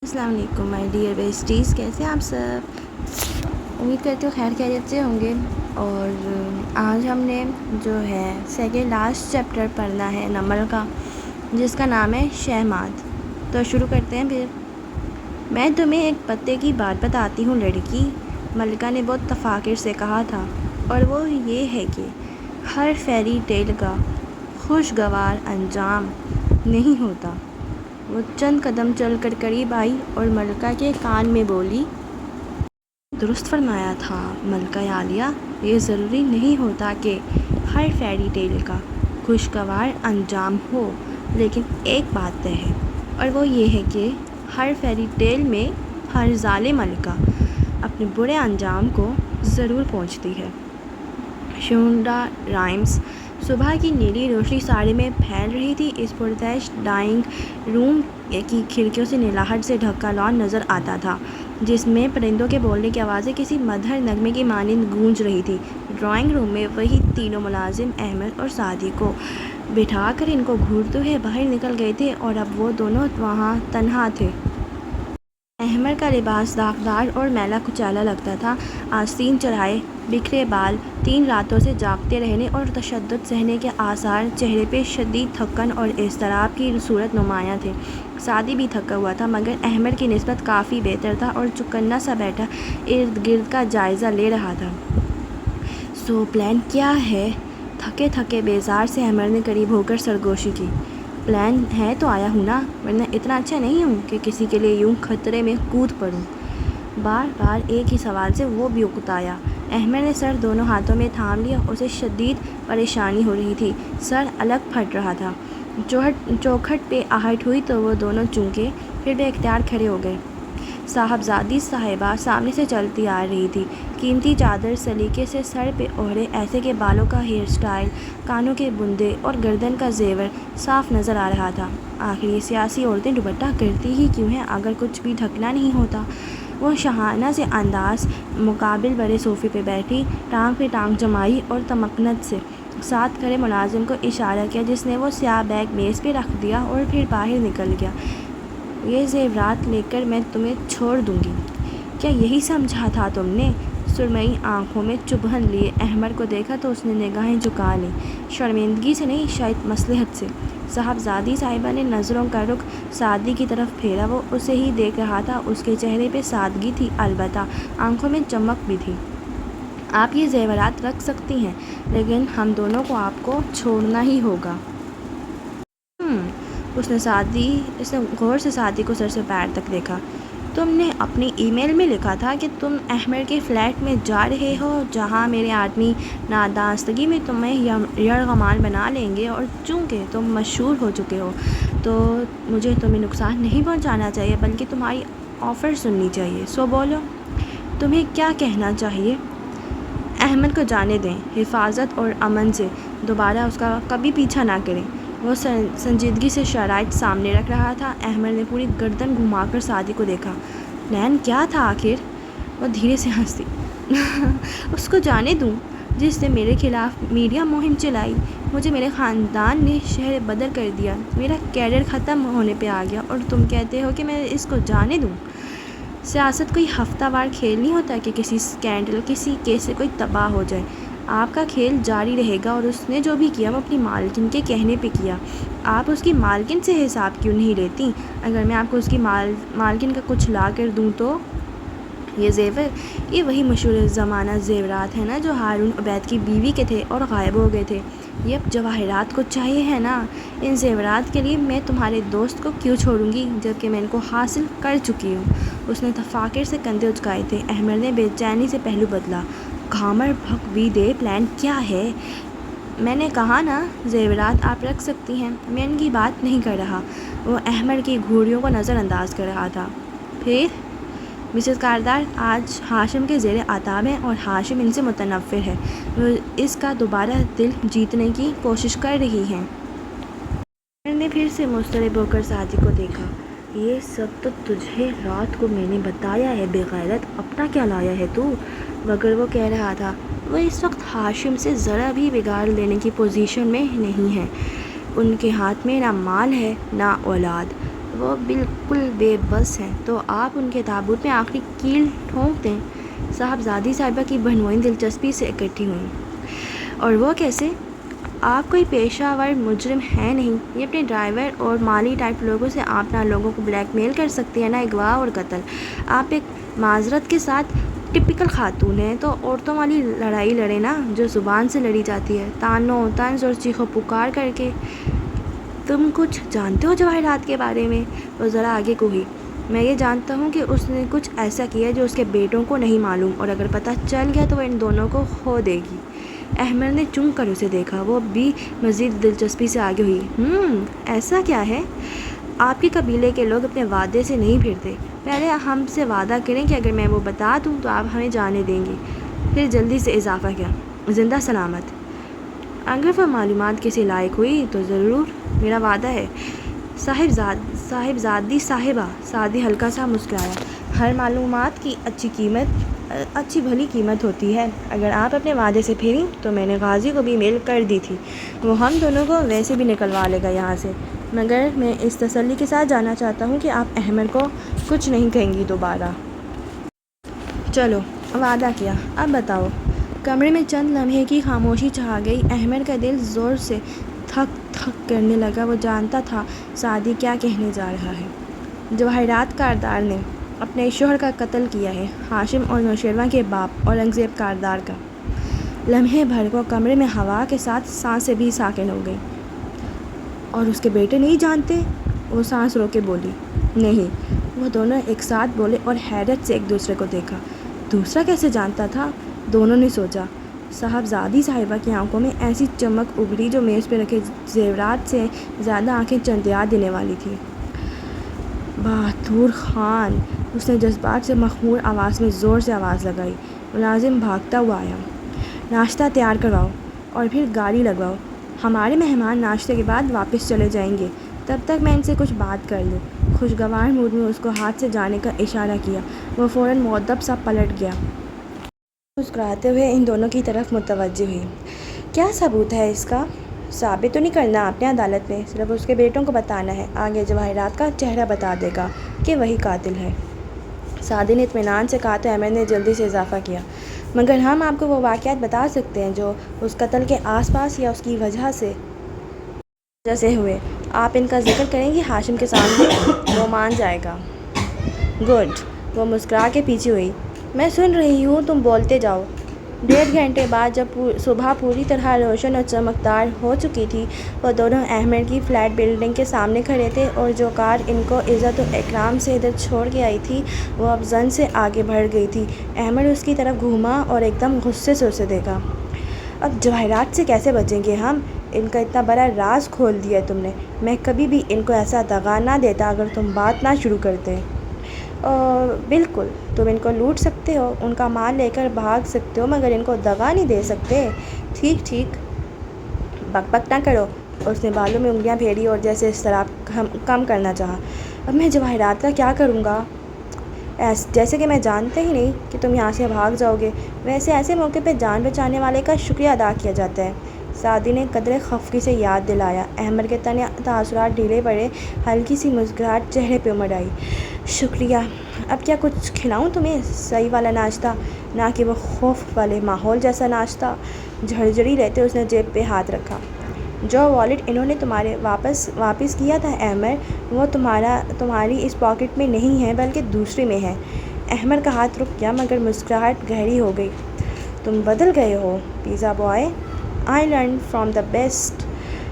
السلام علیکم my dear بیسٹیز، کیسے ہیں آپ سب؟ امید کرتے ہو خیر خیریت سے ہوں گے۔ اور آج ہم نے جو ہے سیکنڈ لاسٹ چیپٹر پڑھنا ہے نمل کا، جس کا نام ہے شہمات۔ تو شروع کرتے ہیں پھر۔ میں تمہیں ایک پتے کی بات بتاتی ہوں لڑکی، ملکہ نے بہت تفاخر سے کہا تھا، اور وہ یہ ہے کہ ہر فیری ٹیل کا خوشگوار انجام نہیں ہوتا۔ وہ چند قدم چل کر قریب آئی اور ملکہ کے کان میں بولی، درست فرمایا تھا ملکہ عالیہ، یہ ضروری نہیں ہوتا کہ ہر فیری ٹیل کا خوشگوار انجام ہو، لیکن ایک بات طے ہے، اور وہ یہ ہے کہ ہر فیری ٹیل میں ہر ظالم ملکہ اپنے برے انجام کو ضرور پہنچتی ہے۔ شونڈا رائمز۔ صبح کی نیلی روشنی ساڑی میں پھیل رہی تھی۔ اس پرتعش ڈرائنگ روم کی کھڑکیوں سے نیلاہٹ سے ڈھکا لان نظر آتا تھا، جس میں پرندوں کے بولنے کی آوازیں کسی مدھر نغمے کی مانند گونج رہی تھیں۔ ڈرائنگ روم میں وہی تینوں ملازم احمد اور سعدی کو بٹھا کر ان کو گھورتے ہوئے باہر نکل گئے تھے، اور اب وہ دونوں وہاں تنہا تھے۔ احمد کا لباس داغدار اور میلا کچیلا لگتا تھا۔ آستین چڑھائے بکھرے بال، 3 راتوں سے جاگتے رہنے اور تشدد سہنے کے آثار، چہرے پہ شدید تھکن اور اضطراب کی صورت نمایاں تھے۔ سعدی بھی تھکا ہوا تھا، مگر احمد کی نسبت کافی بہتر تھا اور چوکنا سا بیٹھا ارد گرد کا جائزہ لے رہا تھا۔ سو پلان کیا ہے؟ تھکے تھکے بیزار سے احمد نے قریب ہو کر سرگوشی کی۔ پلان ہے تو آیا ہوں نا، ورنہ اتنا اچھا نہیں ہوں کہ کسی کے لیے یوں خطرے میں کود پڑوں۔ بار بار ایک ہی سوال سے وہ بھی اکتایا۔ احمد نے سر دونوں ہاتھوں میں تھام لیا۔ اسے شدید پریشانی ہو رہی تھی، سر الگ پھٹ رہا تھا۔ چوکھٹ پہ آہٹ ہوئی تو وہ دونوں چونکے، پھر بے اختیار کھڑے ہو گئے۔ صاحبزادی صاحبہ سامنے سے چلتی آ رہی تھی، قیمتی چادر سلیقے سے سر پہ اوڑھے، ایسے کہ بالوں کا ہیئر سٹائل، کانوں کے بندے اور گردن کا زیور صاف نظر آ رہا تھا۔ آخر یہ سیاسی عورتیں دوپٹہ کرتی ہی کیوں ہیں اگر کچھ بھی ڈھکنا نہیں ہوتا؟ وہ شاہانہ سے انداز مقابل بڑے صوفے پہ بیٹھی، ٹانگ پہ ٹانگ جمائی اور تمکنت سے ساتھ کھڑے ملازم کو اشارہ کیا، جس نے وہ سیاہ بیگ میز پہ رکھ دیا اور پھر باہر نکل گیا۔ یہ زیورات لے کر میں تمہیں چھوڑ دوں گی، کیا یہی سمجھا تھا تم نے؟ سرمئی آنکھوں میں چبھن لیے احمد کو دیکھا تو اس نے نگاہیں جھکا لیں، شرمندگی سے نہیں، شاید مصلحت سے۔ صاحبزادی صاحبہ نے نظروں کا رخ سعدی کی طرف پھیرا۔ وہ اسے ہی دیکھ رہا تھا۔ اس کے چہرے پہ سادگی تھی، البتہ آنکھوں میں چمک بھی تھی۔ آپ یہ زیورات رکھ سکتی ہیں، لیکن ہم دونوں کو آپ کو چھوڑنا ہی ہوگا۔ اس نے غور سے سعدی کو سر سے پیر تک دیکھا۔ تم نے اپنی ای میل میں لکھا تھا کہ تم احمد کے فلیٹ میں جا رہے ہو، جہاں میرے آدمی نادانستگی میں تمہیں یرغمال بنا لیں گے، اور چونکہ تم مشہور ہو چکے ہو تو مجھے تمہیں نقصان نہیں پہنچانا چاہیے، بلکہ تمہاری آفر سننی چاہیے۔ سو بولو، تمہیں کیا کہنا چاہیے؟ احمد کو جانے دیں، حفاظت اور امن سے دوبارہ اس کا کبھی پیچھا نہ کریں۔ وہ سنجیدگی سے شرائط سامنے رکھ رہا تھا۔ احمد نے پوری گردن گھما کر سعدی کو دیکھا۔ پلان کیا تھا آخر؟ وہ دھیرے سے ہنسی۔ اس کو جانے دوں جس نے میرے خلاف میڈیا مہم چلائی، مجھے میرے خاندان نے شہر بدر کر دیا، میرا کیریئر ختم ہونے پہ آ گیا، اور تم کہتے ہو کہ میں اس کو جانے دوں؟ سیاست کوئی ہفتہ وار کھیل نہیں ہوتا کہ کسی سکینڈل، کسی کیس سے کوئی تباہ ہو جائے۔ آپ کا کھیل جاری رہے گا، اور اس نے جو بھی کیا وہ اپنی مالکن کے کہنے پہ کیا۔ آپ اس کی مالکن سے حساب کیوں نہیں لیتی؟ اگر میں آپ کو اس کی مالکن کا کچھ لا کر دوں تو؟ یہ زیور، یہ وہی مشہور زمانہ زیورات ہیں نا جو ہارون عبید کی بیوی کے تھے اور غائب ہو گئے تھے۔ یہ اب جواہرات کو چاہیے ہے نا؟ ان زیورات کے لیے میں تمہارے دوست کو کیوں چھوڑوں گی، جبکہ میں ان کو حاصل کر چکی ہوں؟ اس نے تفاخر سے کندھے اچکائے تھے۔ احمد نے بے چینی سے پہلو بدلا۔ گھامر بھک بھی دے، پلان کیا ہے؟ میں نے کہا نا، زیورات آپ رکھ سکتی ہیں، میں ان کی بات نہیں کر رہا۔ وہ احمد کی گھوڑیوں کو نظر انداز کر رہا تھا۔ پھر مسز کاردار آج ہاشم کے زیر آتاب ہیں، اور ہاشم ان سے متنفر ہے۔ وہ اس کا دوبارہ دل جیتنے کی کوشش کر رہی ہیں۔ احمد نے پھر سے مضطرب ہو کر سعدی کو دیکھا۔ یہ سب تو تجھے رات کو میں نے بتایا ہے، بے غیرت، اپنا کیا لایا ہے تو؟ مگر وہ کہہ رہا تھا، وہ اس وقت ہاشم سے ذرا بھی بگاڑ لینے کی پوزیشن میں نہیں ہے۔ ان کے ہاتھ میں نہ مال ہے نہ اولاد۔ وہ بالکل بے بس ہیں تو آپ ان کے تابوت میں آخری کیل ٹھونک دیں۔ صاحبزادی صاحبہ کی بہنوئیں دلچسپی سے اکٹھی ہوئیں۔ اور وہ کیسے؟ آپ کوئی پیشہ ور مجرم ہے نہیں، یہ اپنے ڈرائیور اور مالی ٹائپ لوگوں سے آپ نہ لوگوں کو بلیک میل کر سکتی ہیں نہ اغوا اور قتل۔ آپ ایک معذرت کے ساتھ ٹپیکل خاتون ہیں تو عورتوں والی لڑائی لڑیں نا، جو زبان سے لڑی جاتی ہے، تانوں طنز اور چیخو پکار کر کے۔ تم کچھ جانتے ہو جواہرات کے بارے میں؟ وہ ذرا آگے کوئی۔ میں یہ جانتا ہوں کہ اس نے کچھ ایسا کیا جو اس کے بیٹوں کو نہیں معلوم، اور اگر پتہ چل گیا تو وہ ان دونوں کو کھو دے گی۔ احمد نے چونک کر اسے دیکھا۔ وہ بھی مزید دلچسپی سے آگے ہوئی۔ ایسا کیا ہے؟ آپ کے قبیلے کے لوگ اپنے وعدے سے نہیں پھرتے۔ پہلے ہم سے وعدہ کریں کہ اگر میں وہ بتا دوں تو آپ ہمیں جانے دیں گے، پھر جلدی سے اضافہ کیا، زندہ سلامت۔ اگر وہ معلومات کسی لائق ہوئی تو ضرور، میرا وعدہ ہے۔ صاحبزادی صاحبہ سعدی ہلکا سا مسکرایا۔ ہر معلومات کی اچھی بھلی قیمت ہوتی ہے۔ اگر آپ اپنے وعدے سے پھریں تو میں نے غازی کو بھی میل کر دی تھی، وہ ہم دونوں کو ویسے بھی نکلوا لے گا یہاں سے، مگر میں اس تسلی کے ساتھ جانا چاہتا ہوں کہ آپ احمد کو کچھ نہیں کہیں گی دوبارہ۔ چلو، وعدہ کیا، اب بتاؤ۔ کمرے میں چند لمحے کی خاموشی چھا گئی۔ احمد کا دل زور سے دھک دھک کرنے لگا۔ وہ جانتا تھا سعدی کیا کہنے جا رہا ہے۔ جواہرات کاردار نے اپنے شوہر کا قتل کیا ہے، ہاشم اور نوشیروان کے باپ اورنگزیب کاردار کا۔ لمحے بھر کو کمرے میں ہوا کے ساتھ سانسیں بھی ساکن ہو گئیں۔ اور اس کے بیٹے نہیں جانتے؟ وہ سانس رو کے بولی۔ نہیں۔ وہ دونوں ایک ساتھ بولے اور حیرت سے ایک دوسرے کو دیکھا۔ دوسرا کیسے جانتا تھا؟ دونوں نے سوچا۔ صاحبزادی صاحبہ کی آنکھوں میں ایسی چمک ابھری جو میز پہ رکھے زیورات سے زیادہ آنکھیں چندیا دینے والی تھی۔ بہادر خان، اس نے جذبات سے مخمور آواز میں زور سے آواز لگائی۔ ملازم بھاگتا ہوا آیا۔ ناشتہ تیار کرواؤ اور پھر گاڑی لگواؤ۔ ہمارے مہمان ناشتے کے بعد واپس چلے جائیں گے، تب تک میں ان سے کچھ بات کر لوں۔ خوشگوار موڈ میں اس کو ہاتھ سے جانے کا اشارہ کیا۔ وہ فوراً مؤدب سا پلٹ گیا۔ مسکراتے ہوئے ان دونوں کی طرف متوجہ ہوئی۔ کیا ثبوت ہے اس کا؟ ثابت تو نہیں کرنا آپ نے عدالت میں، صرف اس کے بیٹوں کو بتانا ہے، آگے جواہرات کا چہرہ بتا دے گا کہ وہی قاتل ہے۔ سعدی نے اطمینان سے کہا تو احمد نے جلدی سے اضافہ کیا، مگر ہم آپ کو وہ واقعات بتا سکتے ہیں جو اس قتل کے آس پاس یا اس کی وجہ سے ہوئے۔ آپ ان کا ذکر کریں گی ہاشم کے سامنے، وہ مان جائے گا۔ گڈ۔ وہ مسکرا کے پیچھے ہوئی۔ میں سن رہی ہوں، تم بولتے جاؤ۔ 1.5 گھنٹے بعد جب صبح پوری طرح روشن اور چمکدار ہو چکی تھی، وہ دونوں احمد کی فلیٹ بلڈنگ کے سامنے کھڑے تھے، اور جو کار ان کو عزت و اکرام سے ادھر چھوڑ کے آئی تھی وہ اب زن سے آگے بڑھ گئی تھی۔ احمد اس کی طرف گھوما اور ایک دم غصے سے اسے دیکھا۔ اب جواہرات سے کیسے بچیں گے ہم؟ ان کا اتنا بڑا راز کھول دیا تم نے۔ میں کبھی بھی ان کو ایسا دغا نہ دیتا اگر تم بات نہ شروع کرتے۔ بالکل، تم ان کو لوٹ سکتے ہو، ان کا مال لے کر بھاگ سکتے ہو، مگر ان کو دغا نہیں دے سکتے۔ ٹھیک، بک بک نہ کرو۔ اس نے بالوں میں انگلیاں پھیری اور جیسے اضطراب کم کرنا چاہا۔ اب میں جواہرات کا کیا کروں گا؟ جیسے کہ میں جانتا ہی نہیں کہ تم یہاں سے بھاگ جاؤ گے، ویسے ایسے موقع پہ جان بچانے والے کا شکریہ ادا کیا جاتا ہے، سعدی نے قدرے خفگی سے یاد دلایا۔ احمد کے تنے تاثرات ڈھیلے پڑے، ہلکی سی مسکراہٹ چہرے پہ امڑ آئی۔ شکریہ، اب کیا کچھ کھلاؤں تمہیں؟ صحیح والا ناشتہ، نہ کہ وہ خوف والے ماحول جیسا ناشتہ۔ جھرجھری لیتے اس نے جیب پہ ہاتھ رکھا۔ جو والیٹ انہوں نے تمہارے واپس کیا تھا احمد، وہ تمہاری اس پاکٹ میں نہیں ہے بلکہ دوسری میں ہے۔ احمد کا ہاتھ رک گیا مگر مسکراہٹ گہری ہو گئی۔ تم بدل گئے ہو pizza boy. I learned from the best۔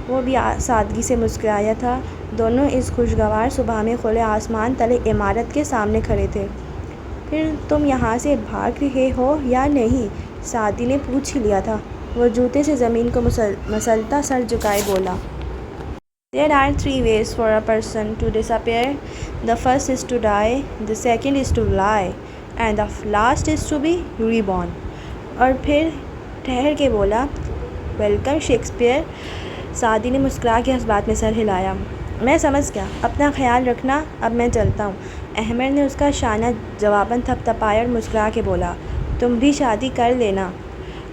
وہ بھی سادگی سے مسکرایا تھا۔ دونوں اس خوشگوار صبح میں کھلے آسمان تلے عمارت کے سامنے کھڑے تھے۔ پھر تم یہاں سے بھاگ رہے ہو یا نہیں؟ سعدی نے پوچھ ہی لیا تھا۔ وہ جوتے سے زمین کو مسلتا سر جھکائے بولا۔ There are 3 ways for a person to disappear. The first is to die, the second is to lie, and the last is to be reborn۔ اور پھر ٹھہر کے بولا، ویلکم شیکسپیئر۔ سعدی نے مسکرا کے اس بات میں سر ہلایا۔ میں سمجھ گیا، اپنا خیال رکھنا، اب میں چلتا ہوں۔ احمد نے اس کا شانہ جواباً تھپتھپایا اور مسکرا کے بولا، تم بھی شادی کر لینا۔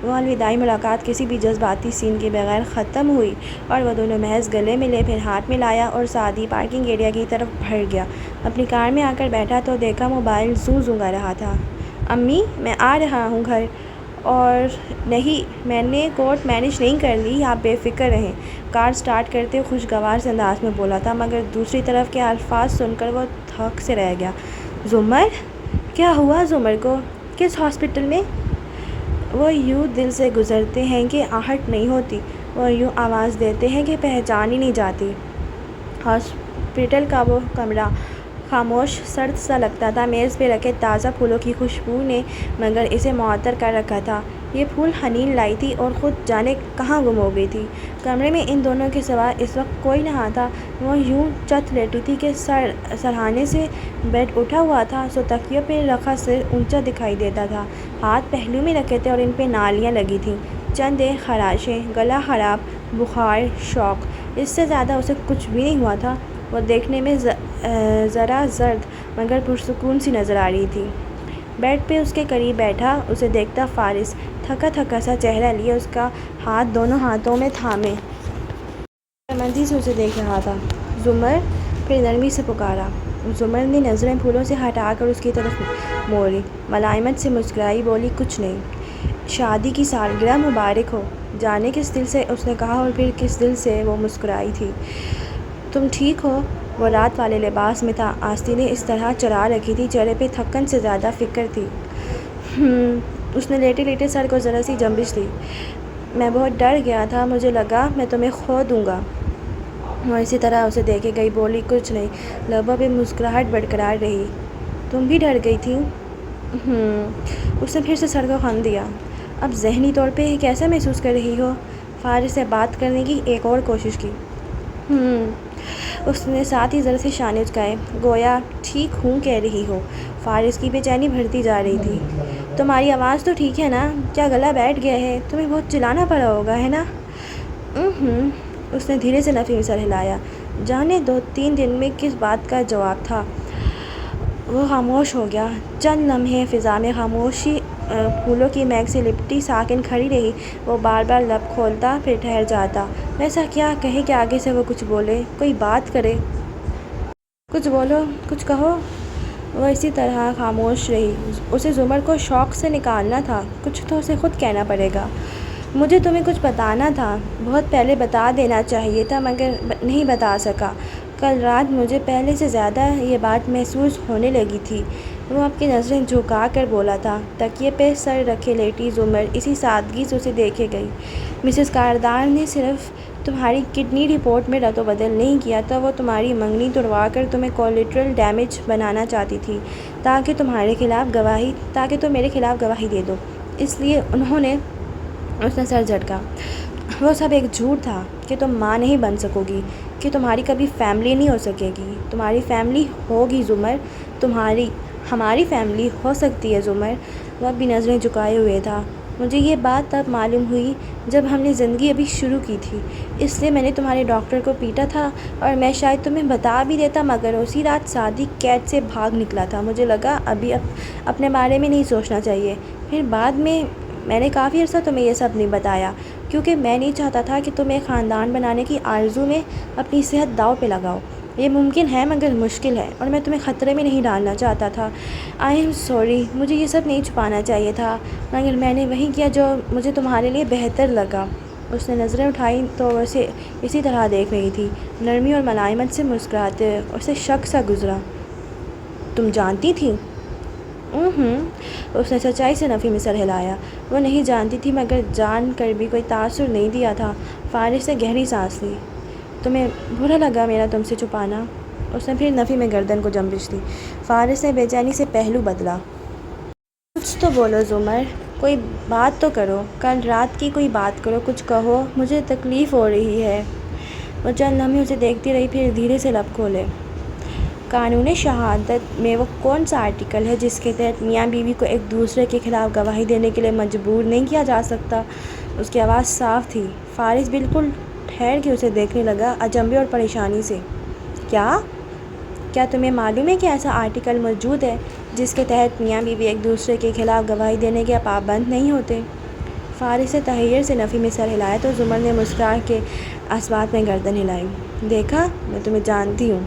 وہ الوداعی ملاقات کسی بھی جذباتی سین کے بغیر ختم ہوئی اور وہ دونوں محض گلے ملے، پھر ہاتھ ملایا اور سعدی پارکنگ ایریا کی طرف بڑھ گیا۔ اپنی کار میں آ کر بیٹھا تو دیکھا موبائل زوں کر رہا تھا۔ امی میں آ رہا ہوں گھر۔ اور نہیں، میں نے کوٹ مینج نہیں کر لی، آپ بے فکر رہیں، کار سٹارٹ کرتے خوشگوار سے انداز میں بولا تھا، مگر دوسری طرف کے الفاظ سن کر وہ تھک سے رہ گیا۔ زمر؟ کیا ہوا زمر کو؟ کس ہاسپٹل میں؟ وہ یوں دل سے گزرتے ہیں کہ آہٹ نہیں ہوتی، وہ یوں آواز دیتے ہیں کہ پہچان ہی نہیں جاتی۔ ہاسپٹل کا وہ کمرہ خاموش سرد سا لگتا تھا، میز پہ رکھے تازہ پھولوں کی خوشبو نے مگر اسے معطر کر رکھا تھا۔ یہ پھول حنین لائی تھی اور خود جانے کہاں گم ہو گئی تھی۔ کمرے میں ان دونوں کے سوا اس وقت کوئی نہ تھا۔ وہ یوں چت لیٹی تھی کہ سرہانے سے بیڈ اٹھا ہوا تھا، سو تکیے پہ رکھا سر اونچا دکھائی دیتا تھا، ہاتھ پہلو میں رکھے تھے اور ان پہ نالیاں لگی تھیں، چند ایک خراشیں، گلا خراب، بخار، شوق، اس سے زیادہ اسے کچھ بھی نہیں ہوا تھا۔ وہ دیکھنے میں ذرا زرد مگر پرسکون سی نظر آ رہی تھی۔ بیڈ پہ اس کے قریب بیٹھا اسے دیکھتا فارس تھکا سا چہرہ لیے اس کا ہاتھ دونوں ہاتھوں میں تھامے سمندی سے اسے دیکھ رہا تھا۔ زمر؟ پھر نرمی سے پکارا۔ زمر نے نظریں پھولوں سے ہٹا کر اس کی طرف موڑی، ملائمت سے مسکرائی، بولی کچھ نہیں۔ شادی کی سالگرہ مبارک ہو۔ جانے کس دل سے اس نے کہا اور پھر کس دل سے وہ مسکرائی تھی۔ تم ٹھیک ہو؟ وہ رات والے لباس میں تھا، آستینیں اس طرح چڑھا رکھی تھی، چہرے پہ تھکن سے زیادہ فکر تھی۔ اس نے لیٹے لیٹے سر کو ذرا سی جنبش دی۔ میں بہت ڈر گیا تھا، مجھے لگا میں تمہیں کھو دوں گا۔ وہ اسی طرح اسے دیکھے گئی، بولی کچھ نہیں، لبوں پہ مسکراہٹ برقرار رہی۔ تم بھی ڈر گئی تھی؟ اس نے پھر سے سر کو خم دیا۔ اب ذہنی طور پہ کیسا محسوس کر رہی ہو؟ فارس سے بات کرنے کی ایک اور کوشش کی۔ اس نے ساتھ ہی ذرا سے شانے اچکائے، گویا ٹھیک ہوں کہہ رہی ہو۔ فارس کی بے چینی بڑھتی جا رہی تھی۔ تمہاری آواز تو ٹھیک ہے نا؟ کیا گلا بیٹھ گیا ہے؟ تمہیں بہت چلانا پڑا ہوگا ہے نا؟ اس نے دھیرے سے نفی میں سر ہلایا۔ جانے دو 3 دن میں کس بات کا جواب تھا۔ وہ خاموش ہو گیا۔ چند لمحے فضا میں خاموشی پھولوں کی مہک سے لپٹی ساکن کھڑی رہی۔ وہ بار بار لب کھولتا پھر ٹھہر جاتا۔ ایسا کیا کہے کہ آگے سے وہ کچھ بولے، کوئی بات کرے؟ کچھ بولو، کچھ کہو۔ وہ اسی طرح خاموش رہی۔ اسے زمر کو شوق سے نکالنا تھا، کچھ تو اسے خود کہنا پڑے گا۔ مجھے تمہیں کچھ بتانا تھا، بہت پہلے بتا دینا چاہیے تھا مگر نہیں بتا سکا۔ کل رات مجھے پہلے سے زیادہ یہ بات محسوس ہونے لگی تھی۔ وہ اپنی نظریں جھکا کر بولا تھا۔ تکیے پہ سر رکھے لیٹی زمر اسی سادگی سے اسے دیکھے گئی۔ مسز کاردار نے صرف تمہاری کڈنی رپورٹ میں رد و بدل نہیں کیا تھا، وہ تمہاری منگنی تڑوا کر تمہیں کولیٹرل ڈیمیج بنانا چاہتی تھی تاکہ تم میرے خلاف گواہی دے دو۔ اس لیے انہوں نے اس نے سر جھٹکا۔ وہ سب ایک جھوٹ تھا کہ تم ماں نہیں بن سکو گی، کہ تمہاری کبھی فیملی نہیں ہو سکے گی۔ تمہاری فیملی ہوگی زمر، ہماری فیملی ہو سکتی ہے زمر۔ وہ اب بھی نظریں جھکائے ہوئے تھا۔ مجھے یہ بات تب معلوم ہوئی جب ہم نے زندگی ابھی شروع کی تھی، اس لیے میں نے تمہارے ڈاکٹر کو پیٹا تھا اور میں شاید تمہیں بتا بھی دیتا مگر اسی رات صادق قید سے بھاگ نکلا تھا۔ مجھے لگا ابھی اپنے بارے میں نہیں سوچنا چاہیے۔ پھر بعد میں نے کافی عرصہ تمہیں یہ سب نہیں بتایا کیونکہ میں نہیں چاہتا تھا کہ تم ایک خاندان بنانے کی آرزو میں اپنی صحت داؤ پہ لگاؤ۔ یہ ممکن ہے مگر مشکل ہے اور میں تمہیں خطرے میں نہیں ڈالنا چاہتا تھا۔ آئی ایم سوری، مجھے یہ سب نہیں چھپانا چاہیے تھا مگر میں نے وہی کیا جو مجھے تمہارے لیے بہتر لگا۔ اس نے نظریں اٹھائیں تو وہ اسے اسی طرح دیکھ رہی تھی، نرمی اور ملائمت سے مسکراتے ہوئے۔ اسے شک سا گزرا۔ تم جانتی تھی؟ اس نے سچائی سے نفی میں سر ہلایا۔ وہ نہیں جانتی تھی مگر جان کر بھی کوئی تاثر نہیں دیا تھا۔ فارس نے گہری سانس لی۔ تمہیں برا لگا میرا تم سے چھپانا؟ اس نے پھر نفی میں گردن کو جنبش دی۔ فارس نے بے چینی سے پہلو بدلا۔ کچھ تو بولو زمر، کوئی بات تو کرو، کل رات کی کوئی بات کرو، کچھ کہو، مجھے تکلیف ہو رہی ہے۔ وہ چند لمحے اسے دیکھتی رہی پھر دھیرے سے لب کھولے۔ قانون شہادت میں وہ کون سا آرٹیکل ہے جس کے تحت میاں بیوی کو ایک دوسرے کے خلاف گواہی دینے کے لیے مجبور نہیں کیا جا سکتا؟ اس کی آواز صاف تھی۔ فارس بالکل ٹھہر کے اسے دیکھنے لگا، اچنبھے اور پریشانی سے۔ کیا تمہیں معلوم ہے کہ ایسا آرٹیکل موجود ہے جس کے تحت میاں بیوی ایک دوسرے کے خلاف گواہی دینے کے پابند نہیں ہوتے؟ فارس سے تحیر سے نفی میں سر ہلایا تو زمر نے مسکرا کے اثبات میں گردن ہلائی۔ دیکھا، میں تمہیں جانتی ہوں۔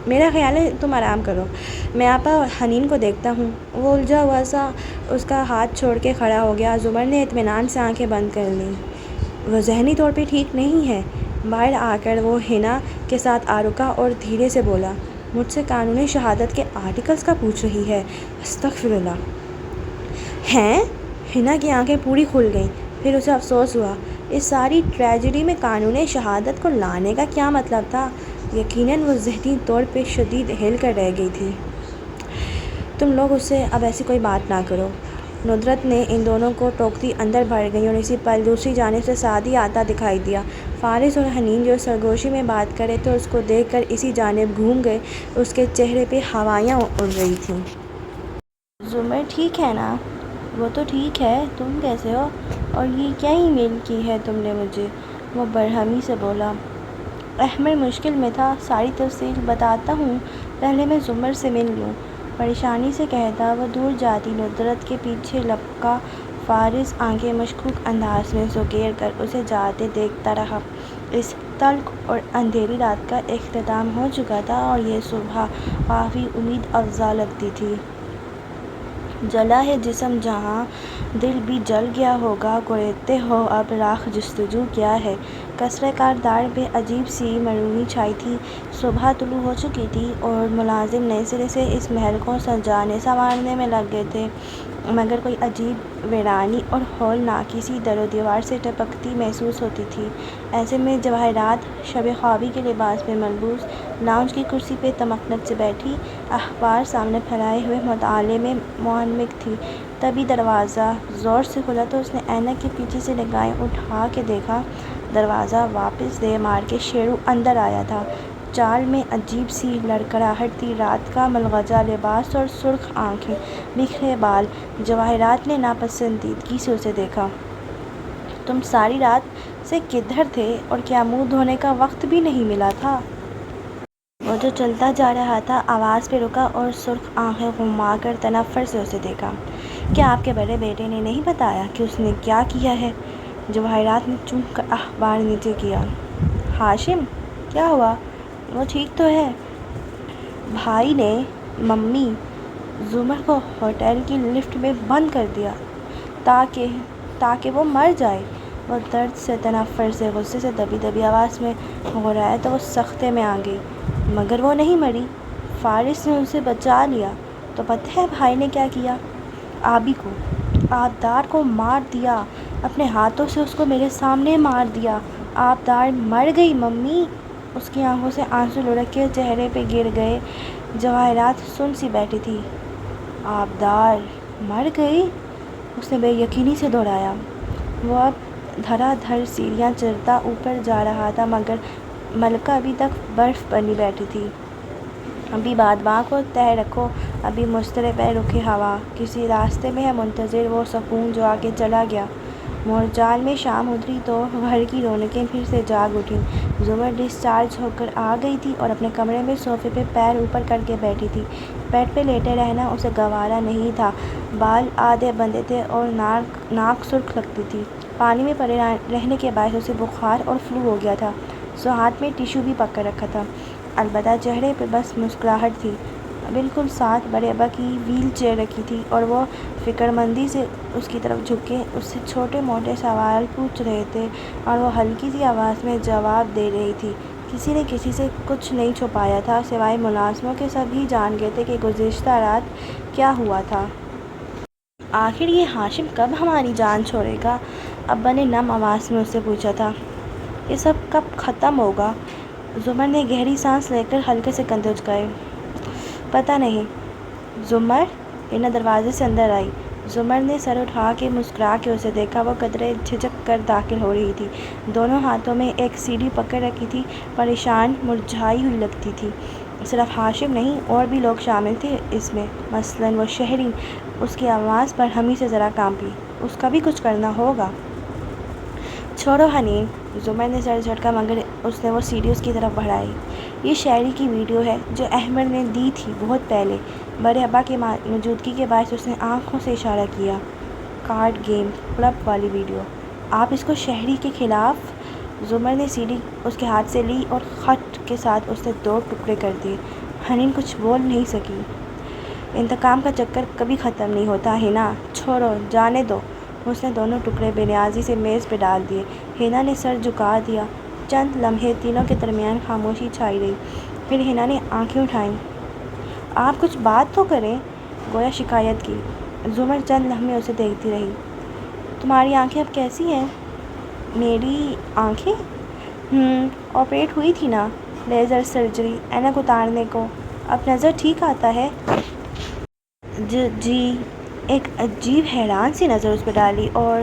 میرا خیال ہے تم آرام کرو، میں آپا حنین کو دیکھتا ہوں۔ وہ الجھا ہوا سا اس کا ہاتھ چھوڑ کے کھڑا ہو گیا۔ زمر نے اطمینان سے آنکھیں بند کر لیں۔ وہ ذہنی طور پہ ٹھیک نہیں ہے۔ باہر آ کر وہ حنا کے ساتھ آ رکا اور دھیرے سے بولا، مجھ سے قانونی شہادت کے آرٹیکلز کا پوچھ رہی ہے؟ استغفر اللہ۔ ہیں؟ حنا کی آنکھیں پوری کھل گئیں۔ پھر اسے افسوس ہوا، اس ساری ٹریجڈی میں قانون شہادت کو لانے کا کیا مطلب تھا؟ یقیناً وہ ذہنی طور پہ شدید ہل کر رہ گئی تھی۔ تم لوگ اس سے اب ایسی کوئی بات نہ کرو، ندرت نے ان دونوں کو ٹوکتی اندر بڑھ گئی اور اسی پل دوسری جانب سے سعدی آتا دکھائی دیا۔ فارس اور حنین جو سرگوشی میں بات کر رہے تھے اس کو دیکھ کر اسی جانب گھوم گئے۔ اس کے چہرے پہ ہوائیاں اڑ رہی تھیں۔ زمر ٹھیک ہے نا؟ وہ تو ٹھیک ہے، تم کیسے ہو؟ اور یہ کیا ای میل کی ہے تم نے مجھے؟ وہ برہمی سے بولا۔ احمر مشکل میں تھا، ساری تفصیل بتاتا ہوں، پہلے میں زمر سے مل لوں، پریشانی سے کہتا۔ وہ دور جاتی ندرت کے پیچھے لپکا۔ فارس آنکھیں مشکوک انداز میں سکیڑ کر اسے جاتے دیکھتا رہا۔ اس تلخ اور اندھیری رات کا اختتام ہو چکا تھا اور یہ صبح کافی امید افزا لگتی تھی۔ جلا ہے جسم جہاں دل بھی جل گیا ہوگا، کوڑتے ہو اب راہ جستجو کیا ہے۔ قصرِ کاردار پہ عجیب سی مرونی چھائی تھی۔ صبح طلوع ہو چکی تھی اور ملازم نئے سرے سے اس محل کو سجانے سنوارنے میں لگ گئے تھے، مگر کوئی عجیب ویرانی اور ہولناکی سی در و دیوار سے ٹپکتی محسوس ہوتی تھی۔ ایسے میں جواہرات شب خوابی کے لباس میں ملبوس لاؤنج کی کرسی پہ تمکنت سے بیٹھی اخبار سامنے پھیلائے ہوئے مطالعے میں منہمک تھی۔ تبھی دروازہ زور سے کھلا تو اس نے اینک کے پیچھے سے نگاہیں اٹھا کے دیکھا۔ دروازہ واپس دے مار کے شیرو اندر آیا تھا۔ چال میں عجیب سی لڑکھڑاہٹ تھی، رات کا ملغلرہ لباس اور سرخ آنکھیں، بکھرے بال۔ جواہرات نے ناپسندیدگی سے اسے دیکھا۔ تم ساری رات سے کدھر تھے اور کیا منہ دھونے کا وقت بھی نہیں ملا تھا؟ وہ جو چلتا جا رہا تھا آواز پہ رکا اور سرخ آنکھیں گھما کر تنفر سے اسے دیکھا۔ کیا آپ کے بڑے بیٹے نے نہیں بتایا کہ اس نے کیا کیا ہے؟ جواہرات نے چونک کر اخبار نیچے کیا۔ ہاشم، کیا ہوا؟ وہ ٹھیک تو ہے؟ بھائی نے ممی زمر کو ہوٹل کی لفٹ میں بند کر دیا تاکہ وہ مر جائے۔ وہ درد سے، تنفر سے، غصے سے دبی دبی آواز میں گھرایا تو وہ سختے میں آ گئی۔ مگر وہ نہیں مری، فارس نے اسے بچا لیا۔ تو پتہ ہے بھائی نے کیا کیا؟ آبی کو، آبدار کو مار دیا، اپنے ہاتھوں سے اس کو میرے سامنے مار دیا۔ آبدار مر گئی ممی؟ اس کی آنکھوں سے آنسو لڑک کے چہرے پہ گر گئے۔ جواہرات سن سی بیٹھی تھی۔ آبدار مر گئی؟ اس نے بے یقینی سے دوہرایا۔ وہ اب دھڑا دھڑ سیڑھیاں چڑھتا اوپر جا رہا تھا مگر ملکہ ابھی تک برف بنی بیٹھی تھی۔ ابھی بادباں کو تہ رکھو، ابھی مضطرب ہے رخِ ہوا، کسی راستے میں ہے منتظر وہ سکون جو آ کے چلا گیا۔ مورچال میں شام اتری تو گھر کی رونقیں پھر سے جاگ اٹھیں۔ زمر ڈسچارج ہو کر آ گئی تھی اور اپنے کمرے میں صوفے پہ پیر اوپر کر کے بیٹھی تھی۔ بیڈ پہ لیٹے رہنا اسے گوارا نہیں تھا۔ بال آدھے بندھے تھے اور ناک سرخ لگتی تھی۔ پانی میں پڑے رہنے کے باعث اسے بخار اور فلو ہو گیا تھا، سو ہاتھ میں ٹیشو بھی پکڑ رکھا تھا، البتہ چہرے پہ بس مسکراہٹ تھی۔ بالکل ساتھ بڑے ابا کی ویل چیئر رکھی تھی اور وہ فکرمندی سے اس کی طرف جھک کے اس سے چھوٹے موٹے سوال پوچھ رہے تھے اور وہ ہلکی سی آواز میں جواب دے رہی تھی۔ کسی نے کسی سے کچھ نہیں چھپایا تھا سوائے ملازموں کے، سبھی جان گئے تھے کہ گزشتہ رات کیا ہوا تھا۔ آخر یہ ہاشم کب ہماری جان چھوڑے گا؟ ابا نے نم آواز میں اس سے پوچھا تھا۔ یہ سب کب ختم ہوگا؟ زمر نے گہری سانس لے کر ہلکے سے کندھے اچکائے۔ پتہ نہیں۔ زمر؟ حنا دروازے سے اندر آئی۔ زمر نے سر اٹھا کے مسکرا کے اسے دیکھا۔ وہ قدرے جھجک کر داخل ہو رہی تھی، دونوں ہاتھوں میں ایک سیڑھی پکڑ رکھی تھی، پریشان، مرجھائی ہوئی لگتی تھی۔ صرف ہاشم نہیں، اور بھی لوگ شامل تھے اس میں، مثلاً وہ شہری۔ اس کی آواز برہمی سے ذرا کانپی۔ اس کا بھی کچھ کرنا ہوگا۔ چھوڑو حنین، زمر نے سر جھٹکا مگر اس نے وہ سیڑھی اس کی طرف بڑھائی۔ یہ شاعری کی ویڈیو ہے جو احمد نے دی تھی بہت پہلے۔ بڑے ابا کی موجودگی کے باعث اس نے آنکھوں سے اشارہ کیا۔ کارڈ گیم کلب والی ویڈیو، آپ اس کو شہری کے خلاف۔ زمر نے سیڑھی اس کے ہاتھ سے لی اور خٹ کے ساتھ اس نے 2 ٹکڑے کر دیے۔ حنین کچھ بول نہیں سکی۔ انتقام کا چکر کبھی ختم نہیں ہوتا ہینا، چھوڑو، جانے دو۔ اس نے دونوں ٹکڑے بے نیازی سے میز پہ ڈال دیے۔ ہینا نے سر جھکا دیا۔ چند لمحے تینوں کے درمیان خاموشی چھائی رہی، پھر ہینا نے آنکھیں اٹھائیں۔ آپ کچھ بات تو کریں، گویا شکایت کی۔ زمر چند لمحے اسے دیکھتی رہی۔ تمہاری آنکھیں اب کیسی ہیں؟ میری آنکھیں؟ آپریٹ ہوئی تھی نا، لیزر سرجری، اینک اتارنے کو، اب نظر ٹھیک آتا ہے؟ جی۔ ایک عجیب حیران سی نظر اس پہ ڈالی اور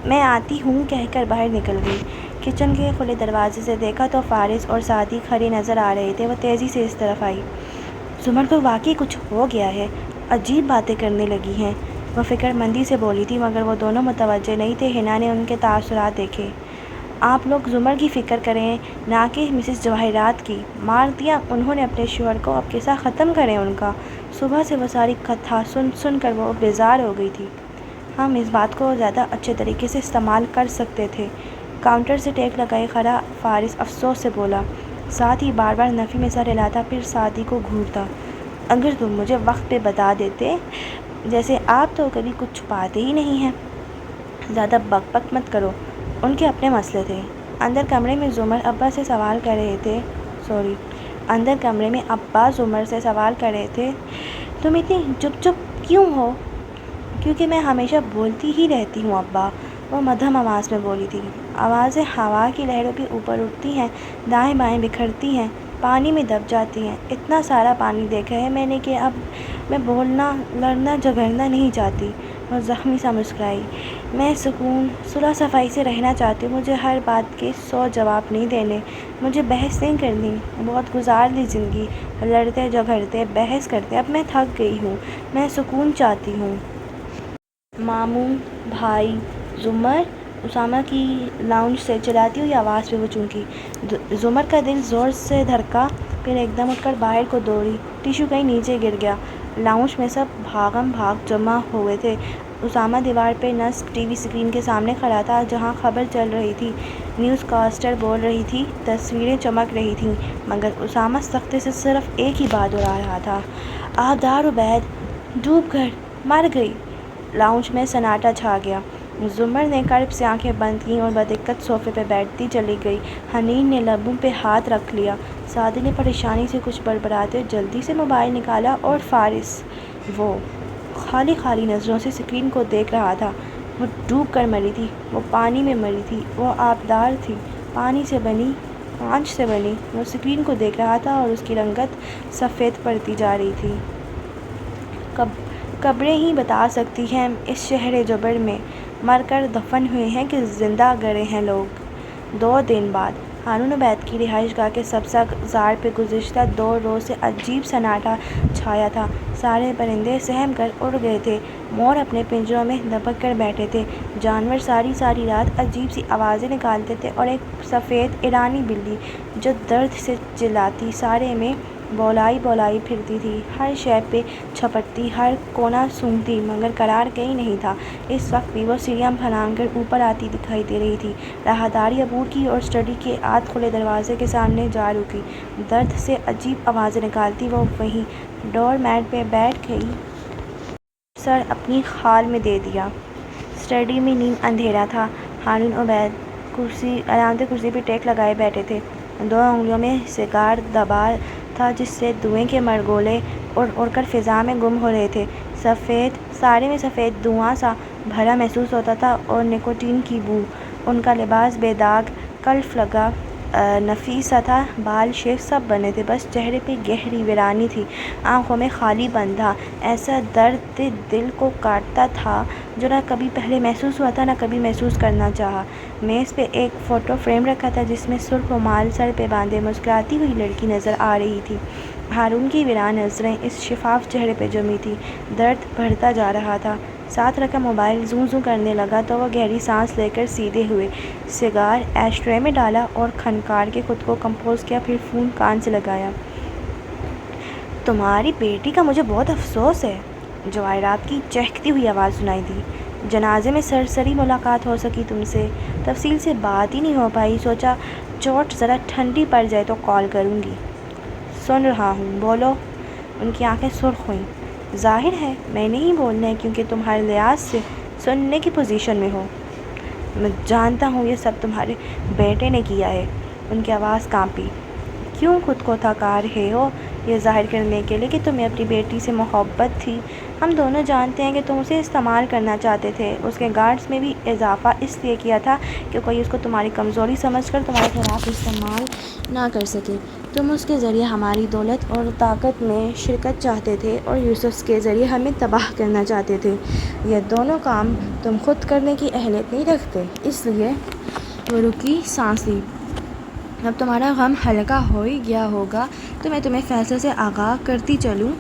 میں آتی ہوں کہہ کر باہر نکل گئی۔ کچن کے کھلے دروازے سے دیکھا تو فارس اور سعدی کھڑے نظر آ رہے تھے۔ وہ تیزی سے اس طرف آئی۔ زمر کو واقعی کچھ ہو گیا ہے، عجیب باتیں کرنے لگی ہیں، وہ فکر مندی سے بولی تھی، مگر وہ دونوں متوجہ نہیں تھے۔ ہینا نے ان کے تاثرات دیکھے۔ آپ لوگ زمر کی فکر کریں، نہ کہ مسز جواہرات کی۔ مار دیا انہوں نے اپنے شوہر کو، اب قصہ ختم کریں ان کا۔ صبح سے وہ ساری کتھا سن کر وہ بیزار ہو گئی تھی۔ ہم اس بات کو زیادہ اچھے طریقے سے استعمال کر سکتے تھے۔ کاؤنٹر سے ٹیک لگائے کھڑا فارس افسوس سے بولا، ساتھ ہی بار بار نفی میں سر ہلاتا، پھر سعدی کو گھورتا۔ اگر تم مجھے وقت پہ بتا دیتے، جیسے آپ تو کبھی کچھ چھپاتے ہی نہیں ہیں۔ زیادہ بک بک مت کرو، ان کے اپنے مسئلے تھے۔ اندر کمرے میں ابا زمر سے سوال کر رہے تھے، تم اتنی چپ چپ کیوں ہو؟ کیونکہ میں ہمیشہ بولتی ہی رہتی ہوں ابا، وہ مدھم آواز میں بولی تھی۔ آوازیں ہوا کی لہروں کے اوپر اٹھتی ہیں، دائیں بائیں بکھرتی ہیں، پانی میں دب جاتی ہیں۔ اتنا سارا پانی دیکھا ہے میں نے کہ اب میں بولنا، لڑنا جھگڑنا نہیں چاہتی۔ وہ زخمی سا مسکرائی۔ میں سکون، صلح صفائی سے رہنا چاہتی ہوں۔ مجھے ہر بات کے 100 جواب نہیں دینے، مجھے بحث نہیں کرنی۔ بہت گزار لی زندگی، لڑتے جھگڑتے بحث کرتے، اب میں تھک گئی ہوں، میں سکون چاہتی ہوں۔ ماموں، بھائی، زمر، اسامہ کی لاؤنج سے چلاتی ہوئی آواز پہ وہ چونکی۔ زمر کا دل زور سے دھڑکا، پھر ایک دم اٹھ کر باہر کو دوڑی۔ ٹیشو کہیں نیچے گر گیا۔ لاؤنج میں سب بھاگم بھاگ جمع ہوئے تھے۔ اسامہ دیوار پہ نصب ٹی وی اسکرین کے سامنے کھڑا تھا، جہاں خبر چل رہی تھی۔ نیوز کاسٹر بول رہی تھی، تصویریں چمک رہی تھیں، مگر اسامہ سختی سے صرف ایک ہی بات دہرا رہا تھا، آبدار عبید ڈوب کر مر گئی۔ لاؤنج میں سناٹا چھا گیا۔ زمر نے کرب سے آنکھیں بند کیں اور بدقت صوفے پہ بیٹھتی چلی گئی۔ حنین نے لبوں پہ ہاتھ رکھ لیا۔ سعدی نے پریشانی سے کچھ بڑبڑاتے ہوئے جلدی سے موبائل نکالا اور فارس، وہ خالی خالی نظروں سے اسکرین کو دیکھ رہا تھا۔ وہ ڈوب کر مری تھی، وہ پانی میں مری تھی، وہ آبدار تھی، پانی سے بنی، کانچ سے بنی۔ وہ اسکرین کو دیکھ رہا تھا اور اس کی رنگت سفید پڑتی جا رہی تھی۔ قبریں ہی بتا سکتی ہیں اس شہر جبر میں مر کر دفن ہوئے ہیں کہ زندہ گڑے ہیں لوگ۔ 2 دن بعد ہارون عبید کی رہائش گاہ کے سبزہ زار پہ گزشتہ 2 روز سے عجیب سناٹا چھایا تھا۔ سارے پرندے سہم کر اڑ گئے تھے، مور اپنے پنجروں میں دبک کر بیٹھے تھے، جانور ساری ساری رات عجیب سی آوازیں نکالتے تھے، اور ایک سفید ایرانی بلی جو درد سے چلاتی سارے میں بولائی بولائی پھرتی تھی، ہر شے پہ جھپٹتی، ہر کونا سونگھتی، مگر قرار کہیں نہیں تھا۔ اس وقت بھی وہ سیڑھیاں پھلانگ کر اوپر آتی دکھائی دے رہی تھی۔ راہداری عبور کی اور اسٹڈی کے آدھ کھلے دروازے کے سامنے جا رکی۔ درد سے عجیب آوازیں نکالتی وہ وہیں ڈور میٹ پہ بیٹھ گئی، سر اپنی خال میں دے دیا۔ اسٹڈی میں نیم اندھیرا تھا۔ ہارون عبید علامتی کرسی پہ ٹیک لگائے بیٹھے تھے۔ 2 انگلیوں میں سگار دبا تھا جس سے دھوئیں کے مرگولے اڑ اڑ کر فضا میں گم ہو رہے تھے۔ سارے میں سفید دھواں سا بھرا محسوس ہوتا تھا اور نکوٹین کی بو۔ ان کا لباس بے داغ، کلف لگا، نفیس سا تھا، بال شیو سب بنے تھے، بس چہرے پہ گہری ویرانی تھی، آنکھوں میں خالی پن تھا، ایسا درد دل کو کاٹتا تھا جو نہ کبھی پہلے محسوس ہوا تھا، نہ کبھی محسوس کرنا چاہا۔ میز پہ ایک فوٹو فریم رکھا تھا جس میں سرخ رومال سر پہ باندھے مسکراتی ہوئی لڑکی نظر آ رہی تھی۔ ہارون کی ویران نظریں اس شفاف چہرے پہ جمی تھیں۔ درد بڑھتا جا رہا تھا۔ ساتھ رکھا موبائل زوں زوں کرنے لگا تو وہ گہری سانس لے کر سیدھے ہوئے، سگار ایش ٹرے میں ڈالا اور کھنکار کے خود کو کمپوز کیا، پھر فون کان سے لگایا۔ تمہاری بیٹی کا مجھے بہت افسوس ہے، جواہرات کی چہکتی ہوئی آواز سنائی دی۔ جنازے میں سرسری ملاقات ہو سکی تم سے، تفصیل سے بات ہی نہیں ہو پائی، سوچا چوٹ ذرا ٹھنڈی پڑ جائے تو کال کروں گی۔ سن رہا ہوں، بولو۔ ان کی آنکھیں سرخ ہوئیں۔ ظاہر ہے میں نہیں بولنا ہے کیونکہ تم ہر لحاظ سے سننے کی پوزیشن میں ہو۔ میں جانتا ہوں یہ سب تمہارے بیٹے نے کیا ہے۔ ان کی آواز کانپی۔ کیوں خود کو تھکا رہے ہو یہ ظاہر کرنے کے لیے کہ تمہیں اپنی بیٹی سے محبت تھی؟ ہم دونوں جانتے ہیں کہ تم اسے استعمال کرنا چاہتے تھے۔ اس کے گارڈز میں بھی اضافہ اس لیے کیا تھا کہ کوئی اس کو تمہاری کمزوری سمجھ کر تمہارے خلاف استعمال نہ کر سکے۔ تم اس کے ذریعے ہماری دولت اور طاقت میں شرکت چاہتے تھے اور یوسف کے ذریعے ہمیں تباہ کرنا چاہتے تھے۔ یہ دونوں کام تم خود کرنے کی اہلیت نہیں رکھتے، اس لیے وہ رکی، سانس لی۔ اب تمہارا غم ہلکا ہو ہی گیا ہوگا تو میں تمہیں فیصلے سے آگاہ کرتی چلوں۔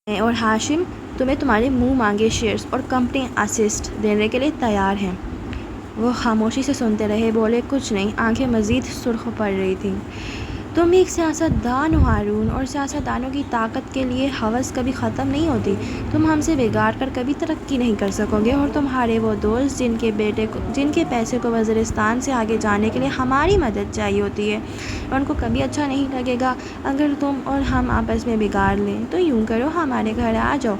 میں اور ہاشم تمہیں تمہارے منہ مانگے شیئرز اور کمپنی اسسٹ دینے کے لیے تیار ہیں۔ وہ خاموشی سے سنتے رہے، بولے کچھ نہیں، آنکھیں مزید سرخ پڑ رہی تھیں۔ تم ایک سیاست دان ہو ہارون، اور سیاست دانوں کی طاقت کے لیے ہوس کبھی ختم نہیں ہوتی۔ تم ہم سے بگاڑ کر کبھی ترقی نہیں کر سکو گے، اور تمہارے وہ دوست جن کے پیسے کو وزیرستان سے آگے جانے کے لیے ہماری مدد چاہیے ہوتی ہے، ان کو کبھی اچھا نہیں لگے گا اگر تم اور ہم آپس میں بگاڑ لیں۔ تو یوں کرو، ہمارے گھر آ جاؤ،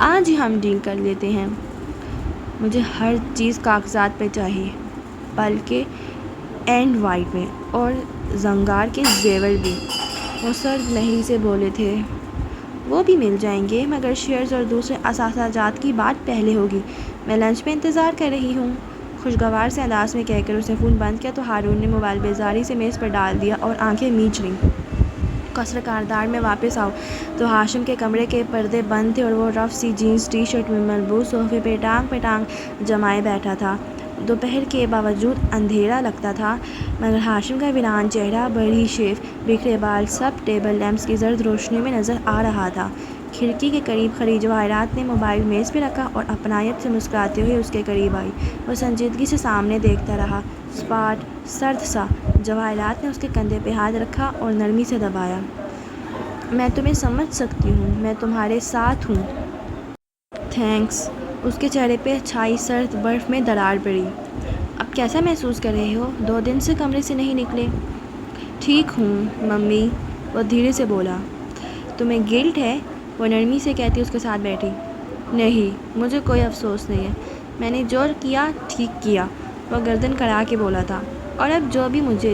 آج ہی ہم ڈیل کر لیتے ہیں۔ مجھے ہر چیز کاغذات پہ چاہیے، بلکہ اینڈ وائٹ میں، اور زنگار کے زیور بھی۔ وہ سرد لہجے سے بولے تھے۔ وہ بھی مل جائیں گے، مگر شیئرز اور دوسرے اثاثات کی بات پہلے ہوگی۔ میں لنچ میں انتظار کر رہی ہوں، خوشگوار سے انداز میں کہہ کر اس نے فون بند کیا تو ہارون نے موبائل بیزاری سے میز پر ڈال دیا اور آنکھیں میچ لیں۔ قصر کاردار میں واپس آؤ تو ہاشم کے کمرے کے پردے بند تھے اور وہ رف سی جینز ٹی شرٹ میں ملبوس صوفے پہ ٹانگ جمائے بیٹھا تھا۔ دوپہر کے باوجود اندھیرا لگتا تھا، مگر ہاشم کا ویران چہرہ، بڑی شیو، بکھرے بال، سب ٹیبل لیمپس کی زرد روشنی میں نظر آ رہا تھا۔ کھڑکی کے قریب کھڑی جواہرات نے موبائل میز پہ رکھا اور اپنائیت سے مسکراتے ہوئے اس کے قریب آئی۔ وہ سنجیدگی سے سامنے دیکھتا رہا۔ اسپاٹ، سرد سا۔ جواہرات نے اس کے کندھے پہ ہاتھ رکھا اور نرمی سے دبایا۔ میں تمہیں سمجھ سکتی ہوں، میں تمہارے ساتھ ہوں۔ تھینکس۔ اس کے چہرے پہ چھائی سرد برف میں درار پڑی۔ اب کیسا محسوس کر رہے ہو؟ 2 دن سے کمرے سے نہیں نکلے۔ ٹھیک ہوں ممی، وہ دھیرے سے بولا۔ تمہیں گلٹ ہے؟ وہ نرمی سے کہتی اس کے ساتھ بیٹھی۔ نہیں، مجھے کوئی افسوس نہیں ہے، میں نے جو کیا ٹھیک کیا، وہ گردن کڑا کے بولا تھا۔ اور اب جو بھی مجھے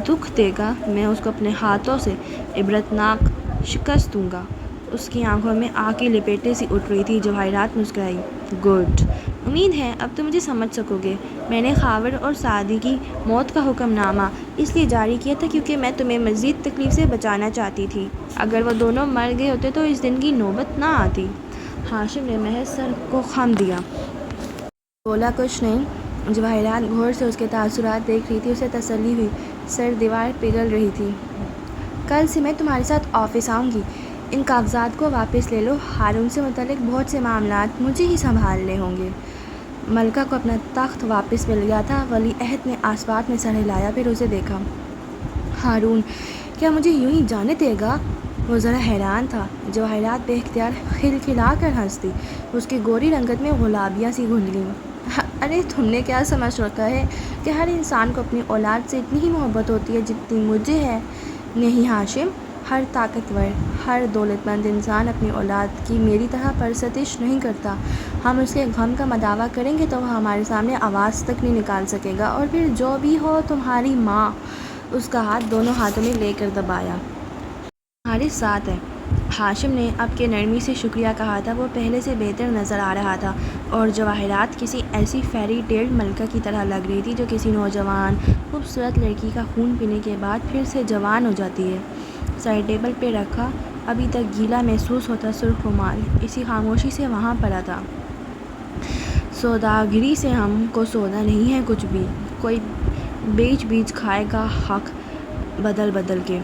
دکھ دے گا میں اس کو اپنے ہاتھوں سے عبرتناک شکست دوں گا۔ اس کی آنکھوں میں آگ کی لپیٹیں سی اٹھ رہی تھی۔ جواہرات مسکرائی۔ گڈ، امید ہے اب تم مجھے سمجھ سکو گے۔ میں نے خاور اور سعدی کی موت کا حکم نامہ اس لیے جاری کیا تھا کیونکہ میں تمہیں مزید تکلیف سے بچانا چاہتی تھی۔ اگر وہ دونوں مر گئے ہوتے تو اس دن کی نوبت نہ آتی۔ ہاشم نے محض سر کو خم دیا۔ بولا کچھ نہیں۔ جواہرات غور سے اس کے تاثرات دیکھ رہی تھی، اسے تسلی ہوئی۔ سر دیوار پگھل رہی تھی۔ کل سے میں تمہارے ساتھ آفس آؤں گی۔ ان کاغذات کو واپس لے لو، ہارون سے متعلق بہت سے معاملات مجھے ہی سنبھالنے ہوں گے۔ ملکہ کو اپنا تخت واپس مل گیا تھا۔ ولی عہد نے آس پاس میں سر ہلایا، پھر اسے دیکھا۔ ہارون کیا مجھے یوں ہی جانے دے گا؟ وہ ذرا حیران تھا۔ جواہرات بے اختیار کھلکھلا کر ہنس دی۔ اس کی گوری رنگت میں گلابیاں سی گھل گئیں۔ ارے تم نے کیا سمجھ رکھا ہے کہ ہر انسان کو اپنی اولاد سے اتنی ہی محبت ہوتی ہے جتنی مجھے ہے؟ نہیں ہاشم، ہر طاقتور، ہر دولت مند انسان اپنی اولاد کی میری طرح پرستش نہیں کرتا۔ ہم اس کے غم کا مداوع کریں گے تو وہ ہمارے سامنے آواز تک نہیں نکال سکے گا، اور پھر جو بھی ہو تمہاری ماں۔ اس کا ہاتھ دونوں ہاتھوں میں لے کر دبایا۔ تمہارے ساتھ ہے۔ ہاشم نے اب کے نرمی سے شکریہ کہا تھا۔ وہ پہلے سے بہتر نظر آ رہا تھا، اور جواہرات کسی ایسی فیری ٹیل ملکہ کی طرح لگ رہی تھی جو کسی نوجوان خوبصورت لڑکی کا خون پینے کے بعد پھر سے جوان ہو جاتی ہے۔ سر ٹیبل پہ رکھا، ابھی تک گیلا محسوس ہوتا سرخ رومال اسی خاموشی سے وہاں پڑا تھا۔ سوداگری سے ہم کو سودا نہیں ہے کچھ بھی، کوئی بیچ کھائے گا حق بدل بدل کے۔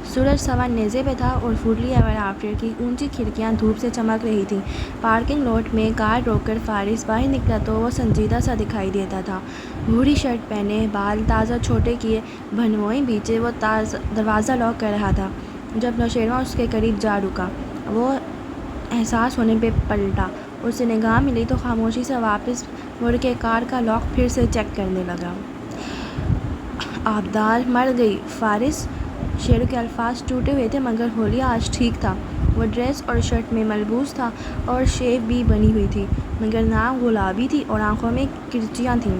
سورج سوا نیزے پہ تھا اور فوڈلی ایور آفٹر کی اونچی کھڑکیاں دھوپ سے چمک رہی تھیں۔ پارکنگ لاٹ میں کار روک کر فارس باہر نکلا تو وہ سنجیدہ سا دکھائی دیتا تھا۔ بھوری شرٹ پہنے، بال تازہ چھوٹے کیے، بھنوئی بیچے، وہ دروازہ لاک کر رہا تھا جب نوشیروان اس کے قریب جا رکا۔ وہ احساس ہونے پہ پلٹا اسے نگاہ ملی تو خاموشی سے واپس مڑ کے کار کا لاک پھر سے چیک کرنے لگا۔ آبدار مر گئی فارس، شیرو کے الفاظ ٹوٹے ہوئے تھے مگر حلیہ آج ٹھیک تھا۔ وہ ڈریس اور شرٹ میں ملبوس تھا اور شیپ بھی بنی ہوئی تھی مگر ناک گلابی تھی اور آنکھوں میں کرچیاں تھیں۔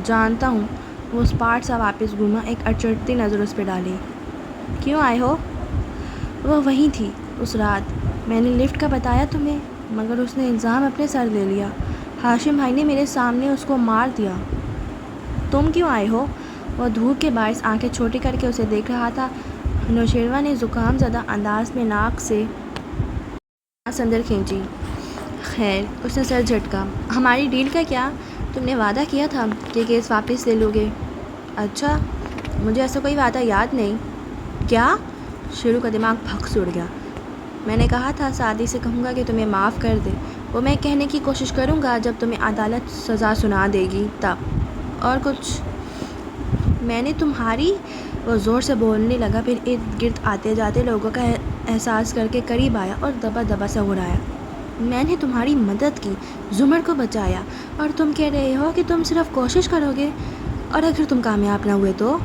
جانتا ہوں۔ وہ اسپاٹ سا واپس گھوما، ایک اچڑتی نظر اس پہ ڈالی۔ کیوں آئے ہو؟ وہ وہیں تھی اس رات، میں نے لفٹ کا بتایا تمہیں، مگر اس نے الزام اپنے سر لے لیا۔ ہاشم بھائی نے میرے سامنے اس کو مار دیا۔ تم کیوں آئے ہو؟ وہ دھوپ کے باعث آنکھیں چھوٹی کر کے اسے دیکھ رہا تھا۔ نوشیروان نے زکام زدہ انداز میں ناک سے سانس اندر کھینچی۔ خیر، اس نے سر جھٹکا۔ ہماری ڈیل کا کیا؟ تم نے وعدہ کیا تھا کہ کیس واپس لے لو گے۔ اچھا، مجھے ایسا کوئی وعدہ یاد نہیں۔ کیا؟ شیرو کا دماغ بھگ اڑ گیا۔ میں نے کہا تھا سعدی سے کہوں گا کہ تمہیں معاف کر دے، وہ میں کہنے کی کوشش کروں گا جب تمہیں عدالت سزا سنا دے گی تب۔ اور کچھ؟ میں نے تمہاری… وہ زور سے بولنے لگا، پھر ارد گرد آتے جاتے لوگوں کا احساس کر کے قریب آیا اور دبا دبا سا گھرایا۔ میں نے تمہاری مدد کی، زمر کو بچایا، اور تم کہہ رہے ہو کہ تم صرف کوشش کرو گے؟ اور اگر تم کامیاب نہ ہوئے تو؟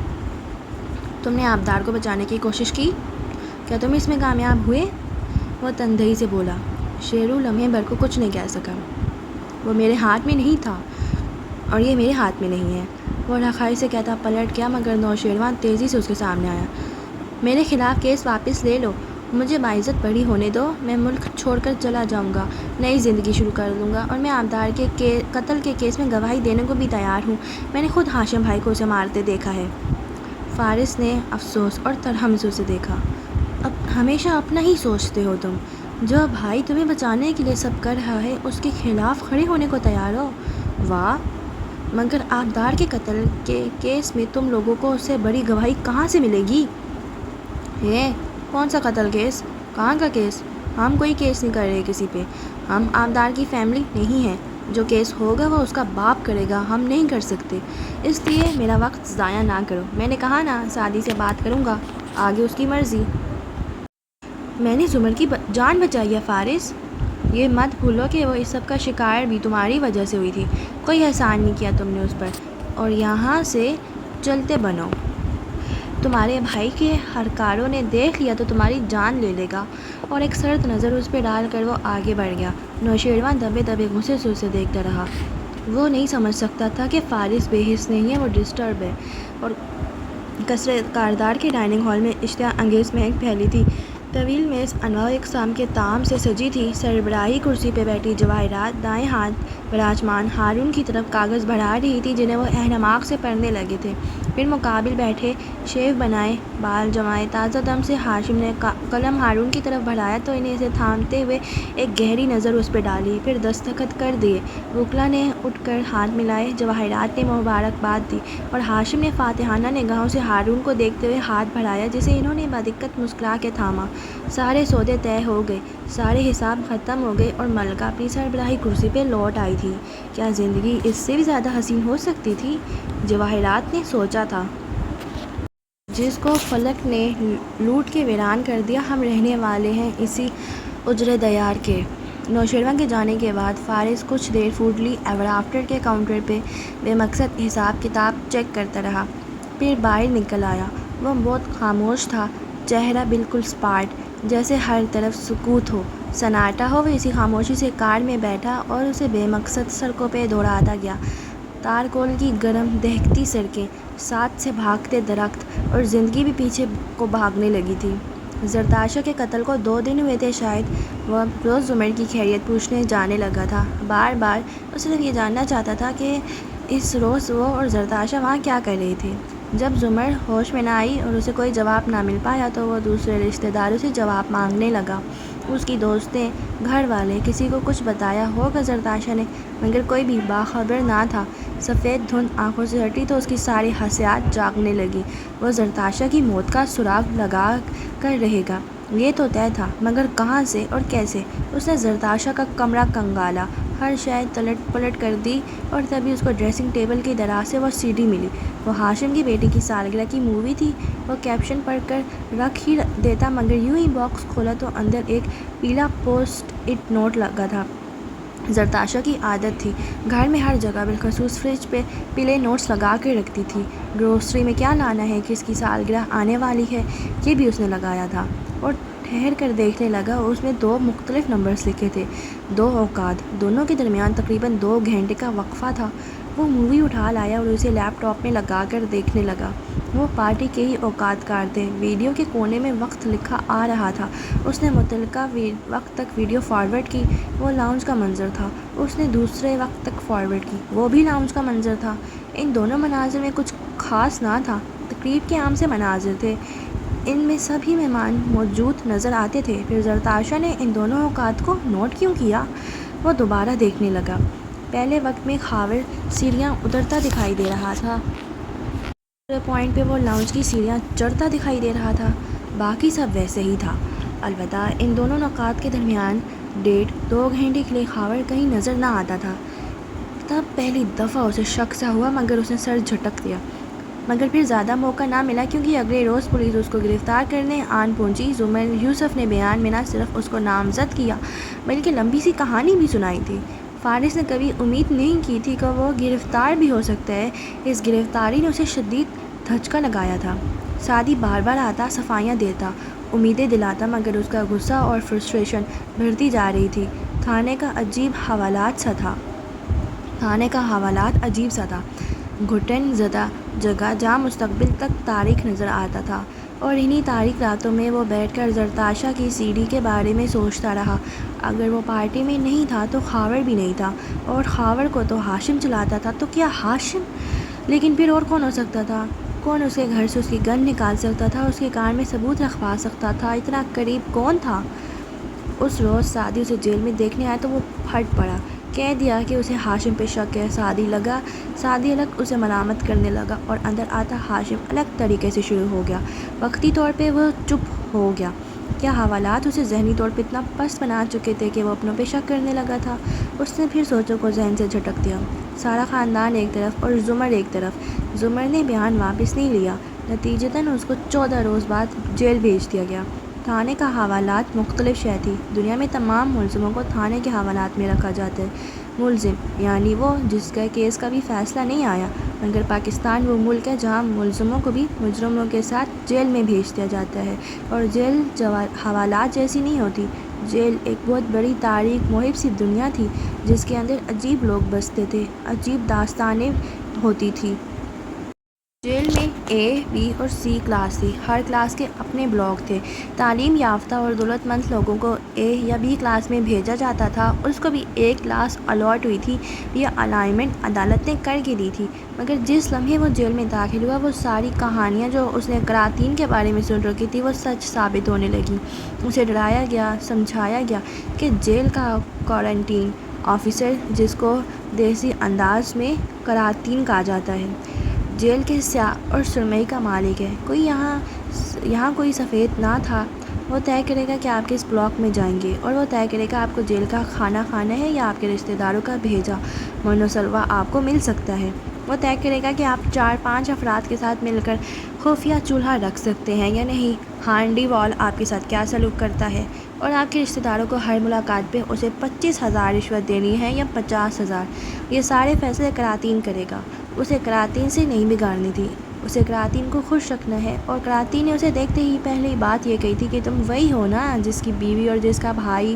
تم نے آبدار کو بچانے کی کوشش کی، کیا تم اس میں کامیاب ہوئے؟ وہ تندہی سے بولا۔ شیرو لمحے بھر کو کچھ نہیں کہہ سکا۔ وہ میرے ہاتھ میں نہیں تھا اور یہ میرے ہاتھ میں نہیں ہے، وہ رخائی سے کہتا پلٹ گیا مگر نوشیروان تیزی سے اس کے سامنے آیا۔ میرے خلاف کیس واپس لے لو، مجھے باعزت بری ہونے دو، میں ملک چھوڑ کر چلا جاؤں گا، نئی زندگی شروع کر دوں گا، اور میں آبدار کے قتل کے کیس میں گواہی دینے کو بھی تیار ہوں، میں نے خود ہاشم بھائی کو اسے مارتے دیکھا ہے۔ فارس نے افسوس اور طرح سے اسے دیکھا۔ اب ہمیشہ اپنا ہی سوچتے ہو تم، جو بھائی تمہیں بچانے کے لیے سب کر رہا ہے اس کے خلاف کھڑے ہونے کو تیار ہو۔ واہ، مگر آبدار کے قتل کے کیس میں تم لوگوں کو اس سے بڑی گواہی کہاں سے ملے گی؟ کون سا قتل کیس؟ کہاں کا کیس؟ ہم کوئی کیس نہیں کر رہے کسی پہ، ہم آبدار کی فیملی نہیں ہیں، جو کیس ہوگا وہ اس کا باپ کرے گا، ہم نہیں کر سکتے، اس لیے میرا وقت ضائع نہ کرو۔ میں نے کہا نا سعدی سے بات کروں گا، آگے اس کی مرضی۔ میں نے زمر کی جان بچائی ہے فارس، یہ مت بھولو کہ وہ اس سب کا شکار بھی تمہاری وجہ سے ہوئی تھی، کوئی احسان نہیں کیا تم نے اس پر، اور یہاں سے چلتے بنو، تمہارے بھائی کے ہرکاروں نے دیکھ لیا تو تمہاری جان لے لے گا۔ اور ایک سرد نظر اس پہ ڈال کر وہ آگے بڑھ گیا۔ نوشیروان دبے دبے غصے سے اسے دیکھتا رہا، وہ نہیں سمجھ سکتا تھا کہ فارس بے حس نہیں ہے، وہ ڈسٹرب ہے۔ اور کثرت کاردار کے ڈائننگ ہال میں اشتعال انگیز مہک پھیلی تھی، طویل میز انواع اقسام کے طعام سے سجی تھی، سربراہی کرسی پہ بیٹھی جواہرات دائیں ہاتھ براجمان ہارون کی طرف کاغذ بڑھا رہی تھی جنہیں وہ اہتمام سے پڑھنے لگے تھے، پھر مقابل بیٹھے شیو بنائے بال جمائے تازہ دم سے ہاشم نے قلم ہارون کی طرف بڑھایا تو انہیں اسے تھامتے ہوئے ایک گہری نظر اس پہ ڈالی، پھر دستخط کر دیے، وکلا نے اٹھ کر ہاتھ ملائے، جواہرات نے مبارکباد دی اور ہاشم نے فاتحانہ نگاہوں سے ہارون کو دیکھتے ہوئے ہاتھ بڑھایا جسے انہوں نے بدقت مسکرا کے تھاما۔ سارے سودے طے ہو گئے، سارے حساب ختم ہو گئے اور ملکہ اپنی سربراہی کرسی پہ لوٹ آئی تھی۔ کیا زندگی اس سے بھی زیادہ حسین ہو سکتی تھی؟ جواہرات نے سوچا تھا۔ جس کو فلک نے لوٹ کے ویران کر دیا، ہم رہنے والے ہیں اسی اجرے دیار کے۔ نوشیروان کے جانے کے بعد فارس کچھ دیر فوڈلی ایور آفٹر کے کاؤنٹر پہ بے مقصد حساب کتاب چیک کرتا رہا، پھر باہر نکل آیا۔ وہ بہت خاموش تھا، چہرہ بالکل اسپاٹ، جیسے ہر طرف سکوت ہو، سناٹا ہو۔ وہ اسی خاموشی سے کار میں بیٹھا اور اسے بے مقصد سڑکوں پہ دوڑاتا گیا، تارکول کی گرم دہکتی سڑکیں، ساتھ سے بھاگتے درخت، اور زندگی بھی پیچھے کو بھاگنے لگی تھی۔ زرتاشا کے قتل کو 2 دن ہوئے تھے شاید۔ وہ روز زمر کی خیریت پوچھنے جانے لگا تھا، بار بار۔ وہ صرف یہ جاننا چاہتا تھا کہ اس روز وہ اور زرتاشا وہاں کیا کر رہے تھے۔ جب زمر ہوش میں نہ آئی اور اسے کوئی جواب نہ مل پایا تو وہ دوسرے رشتہ داروں سے جواب مانگنے لگا، اس کی دوستیں، گھر والے، کسی کو کچھ بتایا ہوگا زرتاشا نے، مگر کوئی بھی باخبر نہ تھا۔ سفید دھند آنکھوں سے ہٹی تو اس کی ساری حسیات جاگنے لگی۔ وہ زرتاشا کی موت کا سراغ لگا کر رہے گا، یہ تو طے تھا، مگر کہاں سے اور کیسے؟ اس نے زرتاشا کا کمرہ کنگالا، ہر شے تلٹ پلٹ کر دی، اور تبھی اس کو ڈریسنگ ٹیبل کی دراز سے وہ سی ڈی ملی۔ وہ ہاشم کی بیٹی کی سالگرہ کی مووی تھی۔ وہ کیپشن پڑھ کر رکھ ہی دیتا مگر یوں ہی باکس کھولا تو اندر ایک پیلا پوسٹ اٹ نوٹ لگا تھا۔ زرتاشا کی عادت تھی گھر میں ہر جگہ بالخصوص فریج پہ پیلے نوٹس لگا کے رکھتی تھی۔ گروسری میں کیا لانا ہے، کس کی سالگرہ آنے والی ہے، یہ بھی اس نے لگایا تھا اور ٹھہر کر دیکھنے لگا۔ اس میں 2 مختلف نمبرز لکھے تھے، 2 اوقات، دونوں کے درمیان تقریباً 2 گھنٹے کا وقفہ تھا۔ وہ مووی اٹھا لایا اور اسے لیپ ٹاپ میں لگا کر دیکھنے لگا۔ وہ پارٹی کے ہی اوقات کار تھے۔ ویڈیو کے کونے میں وقت لکھا آ رہا تھا۔ اس نے متعلقہ وقت تک ویڈیو فارورڈ کی، وہ لاؤنج کا منظر تھا۔ اس نے دوسرے وقت تک فارورڈ کی، وہ بھی لاؤنج کا منظر تھا۔ ان دونوں مناظر میں کچھ خاص نہ تھا، تقریب کے عام سے مناظر تھے۔ ان میں سبھی مہمان موجود نظر آتے تھے۔ پھر زرتاشا نے ان دونوں اوقات کو نوٹ کیوں کیا؟ وہ دوبارہ دیکھنے لگا۔ پہلے وقت میں خاور سیڑھیاں اترتا دکھائی دے رہا تھا، دوسرے پوائنٹ پہ وہ لاؤنج کی سیڑھیاں چڑھتا دکھائی دے رہا تھا۔ باقی سب ویسے ہی تھا، البتہ ان دونوں نقاط کے درمیان 1.5-2 گھنٹے کے لیے خاور کہیں نظر نہ آتا تھا۔ تب پہلی دفعہ اسے شک سا ہوا مگر اس نے سر جھٹک دیا۔ مگر پھر زیادہ موقع نہ ملا کیونکہ اگلے روز پولیس اس کو گرفتار کرنے آن پہنچی۔ زمر یوسف نے بیان میں نہ صرف اس کو نامزد کیا بلکہ لمبی سی کہانی بھی سنائی تھی۔ فارس نے کبھی امید نہیں کی تھی کہ وہ گرفتار بھی ہو سکتا ہے۔ اس گرفتاری نے اسے شدید دھچکا لگایا تھا۔ سعدی بار بار آتا، صفائیاں دیتا، امیدیں دلاتا مگر اس کا غصہ اور فرسٹریشن بڑھتی جا رہی تھی۔ تھانے کا حوالات عجیب سا تھا، گھٹن زدہ جگہ جہاں مستقبل تک تاریخ نظر آتا تھا، اور انہی تاریک راتوں میں وہ بیٹھ کر زرتاشا کی سیڑھی کے بارے میں سوچتا رہا۔ اگر وہ پارٹی میں نہیں تھا تو خاور بھی نہیں تھا، اور خاور کو تو ہاشم چلاتا تھا، تو کیا ہاشم؟ لیکن پھر اور کون ہو سکتا تھا؟ کون اس کے گھر سے اس کی گن نکال سکتا تھا، اس کے کان میں ثبوت رکھوا سکتا تھا؟ اتنا قریب کون تھا؟ اس روز سعدی اسے جیل میں دیکھنے آیا تو وہ پھٹ پڑا، کہہ دیا کہ اسے ہاشم پہ شک ہے۔ سعدی الگ اسے ملامت کرنے لگا اور اندر آتا ہاشم الگ طریقے سے شروع ہو گیا۔ وقتی طور پہ وہ چپ ہو گیا۔ کیا حوالات اسے ذہنی طور پہ اتنا پست بنا چکے تھے کہ وہ اپنوں پہ شک کرنے لگا تھا؟ اس نے پھر سوچوں کو ذہن سے جھٹک دیا۔ سارا خاندان ایک طرف اور زمر ایک طرف۔ زمر نے بیان واپس نہیں لیا، نتیجتاً اس کو 14 روز بعد جیل بھیج دیا گیا۔ تھانے کا حوالات مختلف شے تھی۔ دنیا میں تمام ملزموں کو تھانے کے حوالات میں رکھا جاتا ہے۔ ملزم یعنی وہ جس کا کیس کا بھی فیصلہ نہیں آیا، مگر پاکستان وہ ملک ہے جہاں ملزموں کو بھی مجرموں کے ساتھ جیل میں بھیج دیا جاتا ہے، اور جیل حوالات جیسی نہیں ہوتی۔ جیل ایک بہت بڑی تاریک محیط سی دنیا تھی جس کے اندر عجیب لوگ بستے تھے، عجیب داستانیں ہوتی تھیں۔ جیل میں اے، بی اور سی کلاس تھی، ہر کلاس کے اپنے بلاک تھے۔ تعلیم یافتہ اور دولت مند لوگوں کو اے یا بی کلاس میں بھیجا جاتا تھا، اور اس کو بھی ایک کلاس الاٹ ہوئی تھی، یہ الائنمنٹ عدالت نے کر کے دی تھی۔ مگر جس لمحے وہ جیل میں داخل ہوا، وہ ساری کہانیاں جو اس نے قراطین کے بارے میں سن رکھی تھی وہ سچ ثابت ہونے لگیں۔ اسے ڈرایا گیا، سمجھایا گیا کہ جیل کا کوارنٹین آفیسر، جس کو دیسی انداز میں قراطین کہا جاتا ہے، جیل کے سیاہ اور سرمئی کا مالک ہے۔ یہاں کوئی سفید نہ تھا۔ وہ طے کرے گا کہ آپ کس بلاک میں جائیں گے، اور وہ طے کرے گا آپ کو جیل کا کھانا کھانا ہے یا آپ کے رشتہ داروں کا بھیجا منوسلوا آپ کو مل سکتا ہے۔ وہ طے کرے گا کہ آپ 4-5 افراد کے ساتھ مل کر خفیہ چولہا رکھ سکتے ہیں یا نہیں، ہانڈی وال آپ کے ساتھ کیا سلوک کرتا ہے، اور آپ کے رشتہ داروں کو ہر ملاقات پہ اسے 25,000 رشوت دینی ہے یا 50,000۔ یہ سارے فیصلے قراطین کرے گا۔ اسے قراطین سے نہیں بگاڑنی تھی، اسے قراطین کو خوش رکھنا ہے۔ اور قراطین نے اسے دیکھتے ہی پہلی بات یہ کہی تھی کہ تم وہی ہو نا جس کی بیوی اور جس کا بھائی،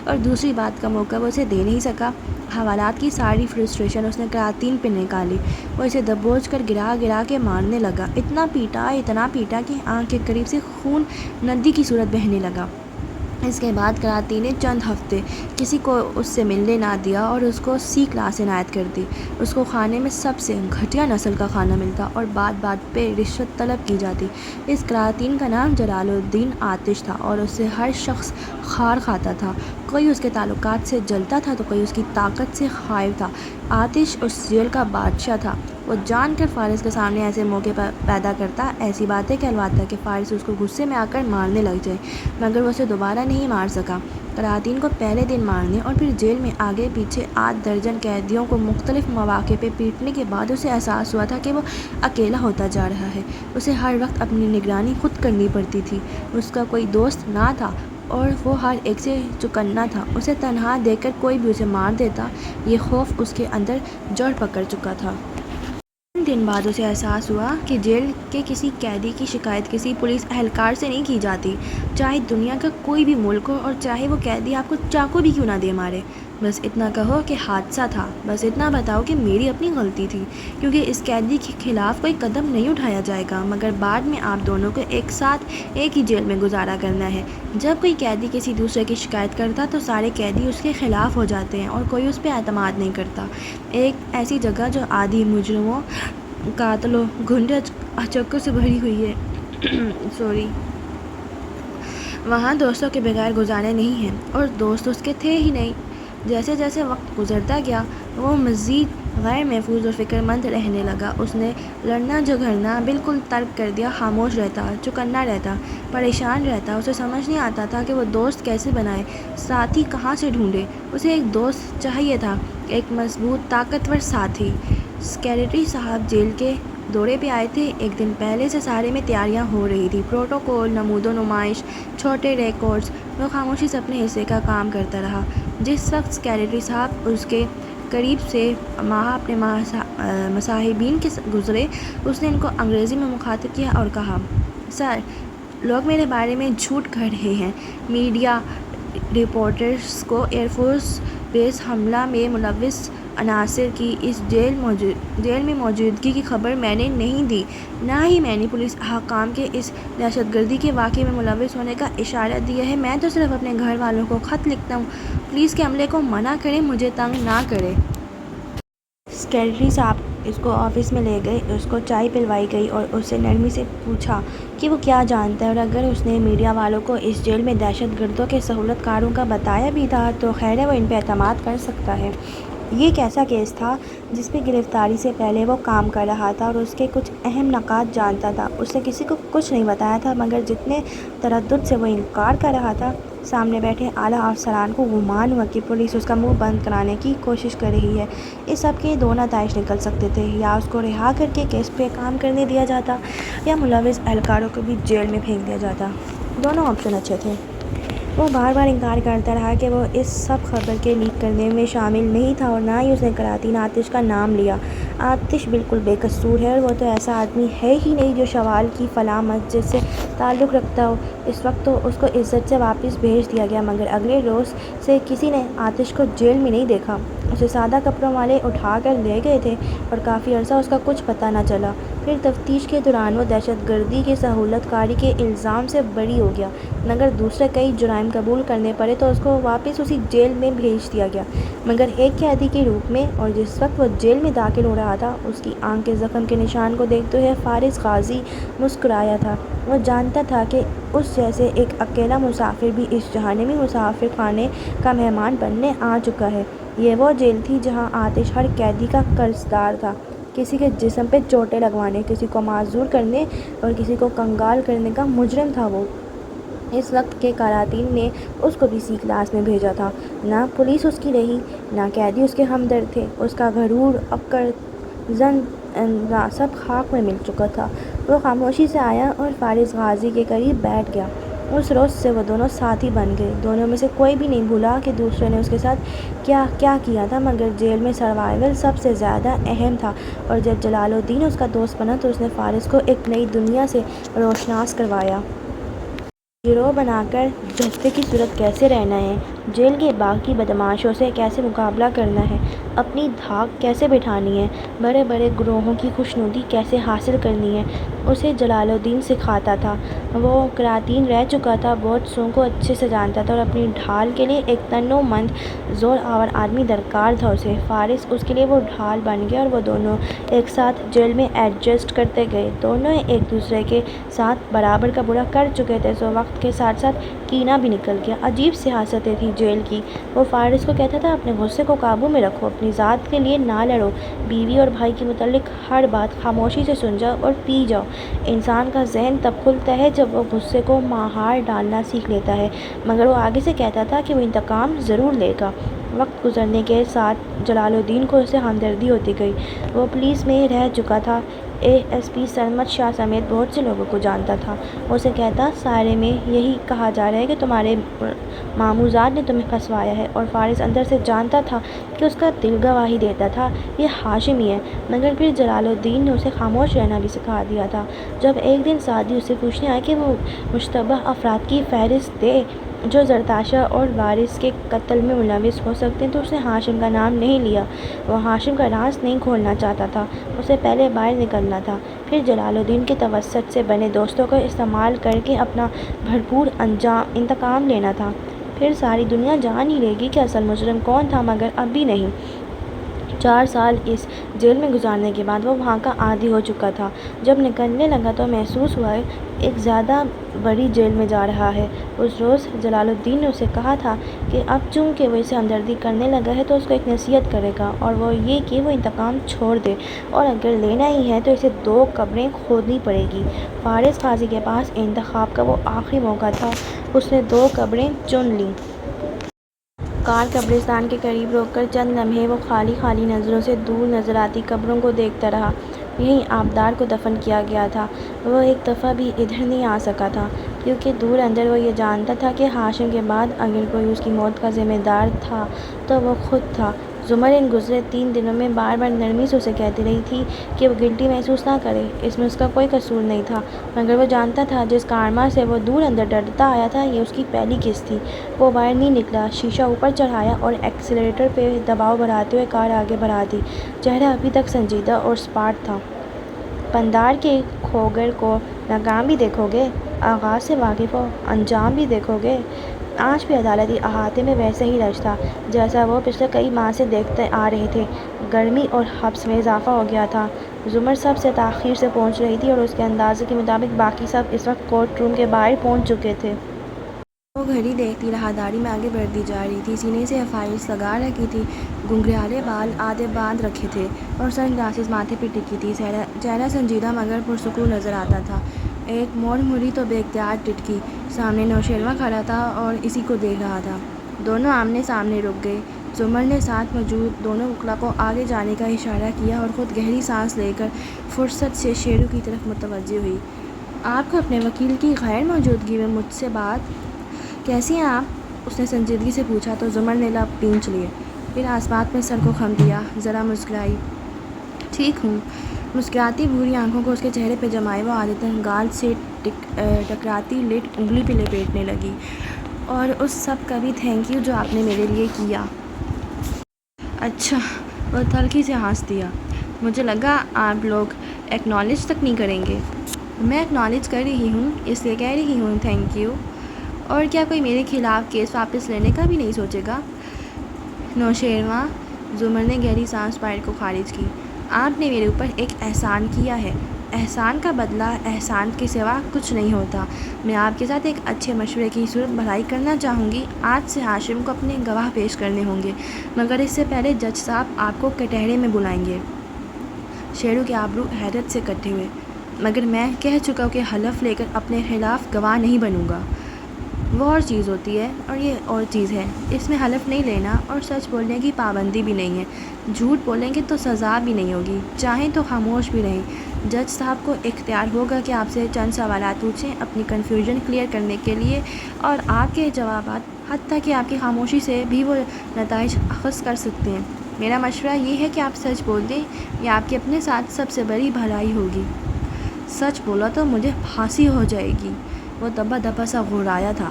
اور دوسری بات کا موقع وہ اسے دے نہیں سکا۔ حوالات کی ساری فرسٹریشن اس نے قراطین پہ نکالی۔ وہ اسے دبوچ کر گرا کے مارنے لگا، اتنا پیٹا کہ آنکھ کے قریب سے خون ندی کی صورت بہنے لگا۔ اس کے بعد قراطین نے چند ہفتے کسی کو اس سے ملنے نہ دیا اور اس کو سی کلاس عنایت کر دی۔ اس کو کھانے میں سب سے گھٹیا نسل کا کھانا ملتا اور بات پہ رشوت طلب کی جاتی۔ اس قراطین کا نام جلال الدین آتش تھا اور اس سے ہر شخص خار کھاتا تھا۔ کوئی اس کے تعلقات سے جلتا تھا تو کوئی اس کی طاقت سے خائف تھا۔ آتش اس جیل کا بادشاہ تھا۔ وہ جان کر فارس کے سامنے ایسے موقع پیدا کرتا، ایسی باتیں کہلواتا کہ فارس اس کو غصے میں آ کر مارنے لگ جائے، مگر وہ اسے دوبارہ نہیں مار سکا۔ قراطین کو پہلے دن مارنے اور پھر جیل میں آگے پیچھے 8 درجن قیدیوں کو مختلف مواقع پہ پیٹنے کے بعد اسے احساس ہوا تھا کہ وہ اکیلا ہوتا جا رہا ہے۔ اسے ہر وقت اپنی نگرانی خود کرنی پڑتی تھی، اس کا کوئی دوست نہ تھا اور وہ ہر ایک سے چکنا تھا۔ اسے تنہا دیکھ کر کوئی بھی اسے مار دیتا، یہ خوف اس کے اندر جڑ پکڑ چکا تھا۔ چند دن بعد اسے احساس ہوا کہ جیل کے کسی قیدی کی شکایت کسی پولیس اہلکار سے نہیں کی جاتی، چاہے دنیا کا کوئی بھی ملک ہو اور چاہے وہ قیدی آپ کو چاقو بھی کیوں نہ دے مارے۔ بس اتنا کہو کہ حادثہ تھا، بس اتنا بتاؤ کہ میری اپنی غلطی تھی، کیونکہ اس قیدی کے خلاف کوئی قدم نہیں اٹھایا جائے گا، مگر بعد میں آپ دونوں کو ایک ساتھ ایک ہی جیل میں گزارا کرنا ہے۔ جب کوئی قیدی کسی دوسرے کی شکایت کرتا تو سارے قیدی اس کے خلاف ہو جاتے ہیں اور کوئی اس پہ اعتماد نہیں کرتا۔ ایک ایسی جگہ جو آدھی مجرموں، قاتلوں، گنڈے چکوں سے بھری ہوئی ہے وہاں دوستوں کے بغیر گزارے نہیں ہیں، اور دوست اس کے تھے ہی نہیں۔ جیسے جیسے وقت گزرتا گیا وہ مزید غیر محفوظ اور فکر مند رہنے لگا۔ اس نے لڑنا جھگڑنا بالکل ترک کر دیا، خاموش رہتا، چوکنا رہتا، پریشان رہتا۔ اسے سمجھ نہیں آتا تھا کہ وہ دوست کیسے بنائے، ساتھی کہاں سے ڈھونڈے۔ اسے ایک دوست چاہیے تھا، ایک مضبوط طاقتور ساتھی۔ سیکریٹری صاحب جیل کے دورے پہ آئے تھے۔ ایک دن پہلے سے سارے میں تیاریاں ہو رہی تھی، پروٹوکول، نمود و نمائش، چھوٹے ریکارڈز۔ وہ خاموشی سے اپنے حصے کا کام کرتا رہا۔ جس وقت سیکریٹری صاحب اس کے قریب سے اپنے مصاحبین کے گزرے، اس نے ان کو انگریزی میں مخاطب کیا اور کہا، سر، لوگ میرے بارے میں جھوٹ کہہ رہے ہیں۔ میڈیا رپورٹرز کو ایئر فورس بیس حملہ میں ملوث عناصر کی اس جیل میں موجودگی کی خبر میں نے نہیں دی، نہ ہی میں نے پولیس حکام کے اس دہشت گردی کے واقعے میں ملوث ہونے کا اشارہ دیا ہے۔ میں تو صرف اپنے گھر والوں کو خط لکھتا ہوں، پولیس کے عملے کو منع کریں، مجھے تنگ نہ کریں۔ سیکریٹری صاحب اس کو آفس میں لے گئے، اس کو چائے پلوائی گئی اور اس سے نرمی سے پوچھا کہ وہ کیا جانتا ہے، اور اگر اس نے میڈیا والوں کو اس جیل میں دہشت گردوں کے سہولت کاروں کا بتایا بھی تھا تو خیر ہے، وہ ان پہ اعتماد کر سکتا ہے۔ یہ ایک ایسا کیس تھا جس پہ گرفتاری سے پہلے وہ کام کر رہا تھا اور اس کے کچھ اہم نکات جانتا تھا۔ اس نے کسی کو کچھ نہیں بتایا تھا، مگر جتنے تردد سے وہ انکار کر رہا تھا، سامنے بیٹھے اعلیٰ افسران کو گمان ہوا کہ پولیس اس کا منہ بند کرانے کی کوشش کر رہی ہے۔ اس سب کے دو نتائج نکل سکتے تھے، یا اس کو رہا کر کے کیس پہ کام کرنے دیا جاتا یا ملوث اہلکاروں کو بھی جیل میں پھینک دیا جاتا۔ دونوں آپشن اچھے تھے۔ وہ بار بار انکار کرتا رہا کہ وہ اس سب خبر کے لیک کرنے میں شامل نہیں تھا، اور نہ ہی اس نے قراطین آتش کا نام لیا۔ آتش بالکل بے قصور ہے، اور وہ تو ایسا آدمی ہے ہی نہیں جو شوال کی فلاں مسجد سے تعلق رکھتا ہو۔ اس وقت تو اس کو عزت سے واپس بھیج دیا گیا، مگر اگلے روز سے کسی نے آتش کو جیل میں نہیں دیکھا۔ اسے سادہ کپڑوں والے اٹھا کر لے گئے تھے اور کافی عرصہ اس کا کچھ پتہ نہ چلا۔ پھر تفتیش کے دوران وہ دہشت گردی کی سہولت کاری کے الزام سے بری ہو گیا، مگر دوسرے کئی جرائم قبول کرنے پڑے تو اس کو واپس اسی جیل میں بھیج دیا گیا، مگر ایک قیدی کے روپ میں۔ اور جس وقت وہ جیل میں داخل ہو رہا تھا، اس کی آنکھ کے زخم کے نشان کو دیکھتے ہوئے فارس غازی مسکرایا تھا۔ وہ جانتا تھا کہ اس جیسے ایک اکیلا مسافر بھی اس جہنمی مسافر خانے کا مہمان بننے آ چکا ہے۔ یہ وہ جیل تھی جہاں آتش ہر قیدی کا قرضدار تھا، کسی کے جسم پہ چوٹیں لگوانے، کسی کو معذور کرنے اور کسی کو کنگال کرنے کا مجرم تھا وہ۔ اس وقت کے قراطین نے اس کو بھی سی کلاس میں بھیجا تھا۔ نہ پولیس اس کی رہی، نہ قیدی اس کے ہمدرد تھے۔ اس کا غرور، عقل، زن سب خاک میں مل چکا تھا۔ وہ خاموشی سے آیا اور فارس غازی کے قریب بیٹھ گیا۔ اس روز سے وہ دونوں ساتھی بن گئے۔ دونوں میں سے کوئی بھی نہیں بھولا کہ دوسرے نے اس کے ساتھ کیا کیا تھا، مگر جیل میں سروائیول سب سے زیادہ اہم تھا، اور جب جلال الدین اس کا دوست بنا تو اس نے فارس کو ایک نئی دنیا سے روشناس کروایا۔ گروہ بنا کر دستے کی صورت کیسے رہنا ہے، جیل کے باقی بدماشوں سے کیسے مقابلہ کرنا ہے، اپنی دھاک کیسے بٹھانی ہے، بڑے بڑے گروہوں کی خوشنودی کیسے حاصل کرنی ہے، اسے جلال الدین سکھاتا تھا۔ وہ قراطین رہ چکا تھا، بہت سو کو اچھے سے جانتا تھا، اور اپنی ڈھال کے لیے ایک تنو مند زور آور آدمی درکار تھا اسے۔ فارس اس کے لیے وہ ڈھال بن گیا، اور وہ دونوں ایک ساتھ جیل میں ایڈجسٹ کرتے گئے۔ دونوں ایک دوسرے کے ساتھ برابر کا برا کر چکے تھے، سو وقت کے ساتھ ساتھ کینہ بھی نکل گیا۔ عجیب سیاستیں تھیں جیل کی۔ وہ فارس کو کہتا تھا اپنے غصے کو قابو میں رکھو، اپنی ذات کے لیے نہ لڑو، بیوی اور بھائی کے متعلق ہر بات خاموشی سے سن جاؤ اور پی جاؤ۔ انسان کا ذہن تب کھلتا ہے جب وہ غصے کو مہار ڈالنا سیکھ لیتا ہے۔ مگر وہ آگے سے کہتا تھا کہ وہ انتقام ضرور لے گا۔ وقت گزرنے کے ساتھ جلال الدین کو اس سے ہمدردی ہوتی گئی۔ وہ پولیس میں رہ چکا تھا، ASP سرمد شاہ سمیت بہت سے لوگوں کو جانتا تھا۔ وہ اسے کہتا سارے میں یہی کہا جا رہا ہے کہ تمہارے ماموزاد نے تمہیں پھنسوایا ہے، اور فارس اندر سے جانتا تھا کہ اس کا دل گواہی دیتا تھا یہ ہاشمی ہے۔ مگر پھر جلال الدین نے اسے خاموش رہنا بھی سکھا دیا تھا۔ جب ایک دن سعدی اس سے پوچھنے آئے کہ وہ مشتبہ افراد کی فہرست دے جو زرتاشا اور وارث کے قتل میں ملوث ہو سکتے ہیں، تو اس نے ہاشم کا نام نہیں لیا۔ وہ ہاشم کا راز نہیں کھولنا چاہتا تھا، اسے پہلے باہر نکلنا تھا، پھر جلال الدین کے توسط سے بنے دوستوں کا استعمال کر کے اپنا بھرپور انتقام لینا تھا۔ پھر ساری دنیا جان ہی لے گی کہ اصل مجرم کون تھا، مگر اب بھی نہیں۔ 4 سال اس جیل میں گزارنے کے بعد وہ وہاں کا عادی ہو چکا تھا۔ جب نکلنے لگا تو محسوس ہوا ایک زیادہ بڑی جیل میں جا رہا ہے۔ اس روز جلال الدین نے اسے کہا تھا کہ اب چونکہ وہ اسے ہمدردی کرنے لگا ہے تو اس کو ایک نصیحت کرے گا، اور وہ یہ کہ وہ انتقام چھوڑ دے، اور اگر لینا ہی ہے تو اسے 2 قبریں کھودنی پڑے گی۔ فارس قاضی کے پاس انتخاب کا وہ آخری موقع تھا، اس نے 2 قبریں چن لیں۔ کار قبرستان کے قریب روک کر چند لمحے وہ خالی خالی نظروں سے دور نظر آتی قبروں کو دیکھتا رہا۔ یہیں آبدار کو دفن کیا گیا تھا۔ وہ ایک دفعہ بھی ادھر نہیں آ سکا تھا، کیونکہ دور اندر وہ یہ جانتا تھا کہ ہاشم کے بعد اگر کوئی اس کی موت کا ذمہ دار تھا تو وہ خود تھا۔ زمر ان گزرے 3 دنوں میں بار بار نرمی سے اسے کہتی رہی تھی کہ وہ گلٹی محسوس نہ کرے، اس میں اس کا کوئی قصور نہیں تھا، مگر وہ جانتا تھا جس کارما سے وہ دور اندر ڈرتا آیا تھا یہ اس کی پہلی قسط تھی۔ وہ باہر نہیں نکلا، شیشہ اوپر چڑھایا اور ایکسیلریٹر پہ دباؤ بڑھاتے ہوئے کار آگے بڑھا دی۔ چہرہ ابھی تک سنجیدہ اور سپاٹ تھا۔ پندار کے کھوگر کو ناکام بھی دیکھو گے، آغاز سے واقف ہو، انجام بھی دیکھو گے۔ آج بھی عدالتی احاطے میں ویسا ہی رش تھا جیسا وہ پچھلے کئی ماہ سے دیکھتے آ رہے تھے۔ گرمی اور حبس میں اضافہ ہو گیا تھا۔ زمر سب سے تاخیر سے پہنچ رہی تھی اور اس کے اندازے کے مطابق باقی سب اس وقت کورٹ روم کے باہر پہنچ چکے تھے۔ وہ گھڑی دیکھتی راہداری میں آگے بڑھتی جا رہی تھی، سینے سے FILs لگا رکھی تھی، گھنگریالے بال آدھے باندھ رکھے تھے اور سن گلاسز ماتھے پہ ٹکی تھی۔ چہرہ سنجیدہ مگر پرسکون نظر آتا تھا۔ ایک موڑ مڑی تو بے اختیار ٹٹکی، سامنے نوشیروان کھڑا تھا اور اسی کو دیکھ رہا تھا۔ دونوں آمنے سامنے رک گئے۔ زمر نے ساتھ موجود دونوں وکلا کو آگے جانے کا اشارہ کیا اور خود گہری سانس لے کر فرصت سے شیرو کی طرف متوجہ ہوئی۔ آپ کو اپنے وکیل کی غیر موجودگی میں مجھ سے بات کیسی ہیں آپ؟ اس نے سنجیدگی سے پوچھا تو زمر نے لب پینچ لیے، پھر آسپاس میں سر کو خم دیا، ذرا مسکرائی۔ ٹھیک ہوں۔ مسکراتی بھوری آنکھوں کو اس کے چہرے پہ جمائے وہ عادتاً گال سے ٹکراتی لٹ انگلی پہ لپیٹنے لگی، اور اس سب کا بھی تھینک یو جو آپ نے میرے لیے کیا۔ اچھا، وہ تلخی سے ہنس دیا۔ مجھے لگا آپ لوگ ایکنالج تک نہیں کریں گے۔ میں ایکنالج کر رہی ہوں، اس لیے کہہ رہی ہوں تھینک یو۔ اور کیا کوئی میرے خلاف کیس واپس لینے کا بھی نہیں سوچے گا؟ نوشیروان، زمر نے گہری سانس پائر کو خارج کی، آپ نے میرے اوپر ایک احسان کیا ہے، احسان کا بدلہ احسان کے سوا کچھ نہیں ہوتا۔ میں آپ کے ساتھ ایک اچھے مشورے کی صورت بھلائی کرنا چاہوں گی۔ آج سے ہاشم کو اپنے گواہ پیش کرنے ہوں گے، مگر اس سے پہلے جج صاحب آپ کو کٹہرے میں بلائیں گے۔ شیرو کے آبرو حیرت سے کٹے ہوئے۔ مگر میں کہہ چکا ہوں کہ حلف لے کر اپنے خلاف گواہ نہیں بنوں گا۔ وہ اور چیز ہوتی ہے اور یہ اور چیز ہے، اس میں حلف نہیں لینا اور سچ بولنے کی پابندی بھی نہیں ہے۔ جھوٹ بولیں گے تو سزا بھی نہیں ہوگی، چاہیں تو خاموش بھی رہیں۔ جج صاحب کو اختیار ہوگا کہ آپ سے چند سوالات پوچھیں اپنی کنفیوژن کلیئر کرنے کے لیے، اور آپ کے جوابات حتیٰ کہ آپ کی خاموشی سے بھی وہ نتائج اخذ کر سکتے ہیں۔ میرا مشورہ یہ ہے کہ آپ سچ بول دیں، یہ آپ کے اپنے ساتھ سب سے بڑی بھلائی ہوگی۔ سچ بولا تو مجھے پھانسی ہو جائے گی۔ وہ دبا دبا سا گھبرایا تھا۔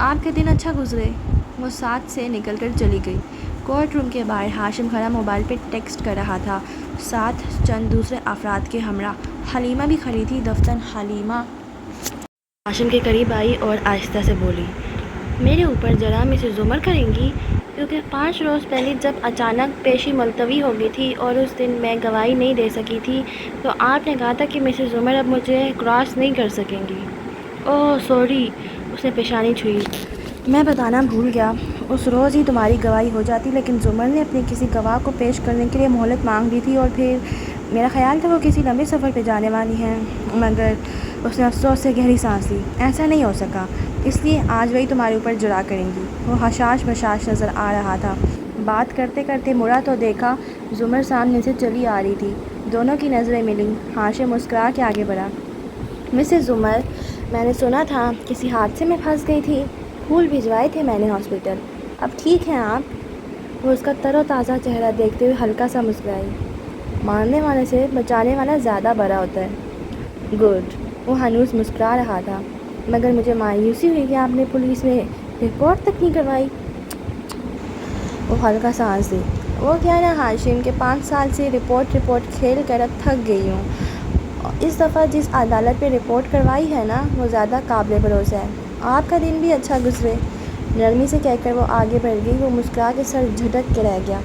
آپ کے دن اچھا گزرے۔ وہ ساتھ سے نکل کر چلی گئی۔ کورٹ روم کے باہر ہاشم کھڑا موبائل پہ ٹیکسٹ کر رہا تھا، ساتھ چند دوسرے افراد کے ہمراہ حلیمہ بھی کھڑی تھی۔ دفتر حلیمہ ہاشم کے قریب آئی اور آہستہ سے بولی، میرے اوپر ذرا مسز زمر کریں گی، کیونکہ 5 روز پہلے جب اچانک پیشی ملتوی ہو گئی تھی اور اس دن میں گواہی نہیں دے سکی تھی تو آپ نے کہا تھا کہ مسز زمر اب مجھے کراس نہیں کر سکیں گی۔ اوہ سوری، اس نے پیشانی چھوئی۔ میں بتانا بھول گیا، اس روز ہی تمہاری گواہی ہو جاتی، لیکن زمر نے اپنے کسی گواہ کو پیش کرنے کے لیے مہلت مانگ لی تھی، اور پھر میرا خیال تھا وہ کسی لمبے سفر پہ جانے والی ہیں، مگر اس نے افسوس سے گہری سانس لی۔ ایسا نہیں ہو سکا، اس لیے آج وہی تمہارے اوپر جرا کریں گی۔ وہ حشاش بشاش نظر آ رہا تھا۔ بات کرتے کرتے مڑا تو دیکھا زمر سامنے سے چلی آ رہی تھی۔ دونوں کی نظریں ملیں۔ ہاشم مسکرا کے آگے بڑھا۔ مسز زمر، میں نے سنا تھا کسی حادثے میں پھنس گئی تھی، پھول بھجوائے تھے میں نے ہاسپٹل، اب ٹھیک ہیں آپ؟ وہ اس کا تر و تازہ چہرہ دیکھتے ہوئے ہلکا سا مسکرائی۔ مارنے والے سے بچانے والا زیادہ بڑا ہوتا ہے۔ گڈ۔ وہ ہنوز مسکرا رہا تھا۔ مگر مجھے مایوسی ہوئی کہ آپ نے پولیس میں رپورٹ تک نہیں کروائی۔ وہ ہلکا سا ہنسی۔ وہ کیا ہے نا ہاشم کہ 5 سال سے رپورٹ کھیل کر اب تھک گئی ہوں۔ اس دفعہ جس عدالت پہ رپورٹ کروائی ہے نا وہ زیادہ قابل بھروسہ ہے۔ آپ کا دن بھی اچھا گزرے۔ نرمی سے کہہ کر وہ آگے بڑھ گئی۔ وہ مسکرا کے سر جھٹک کے رہ گیا۔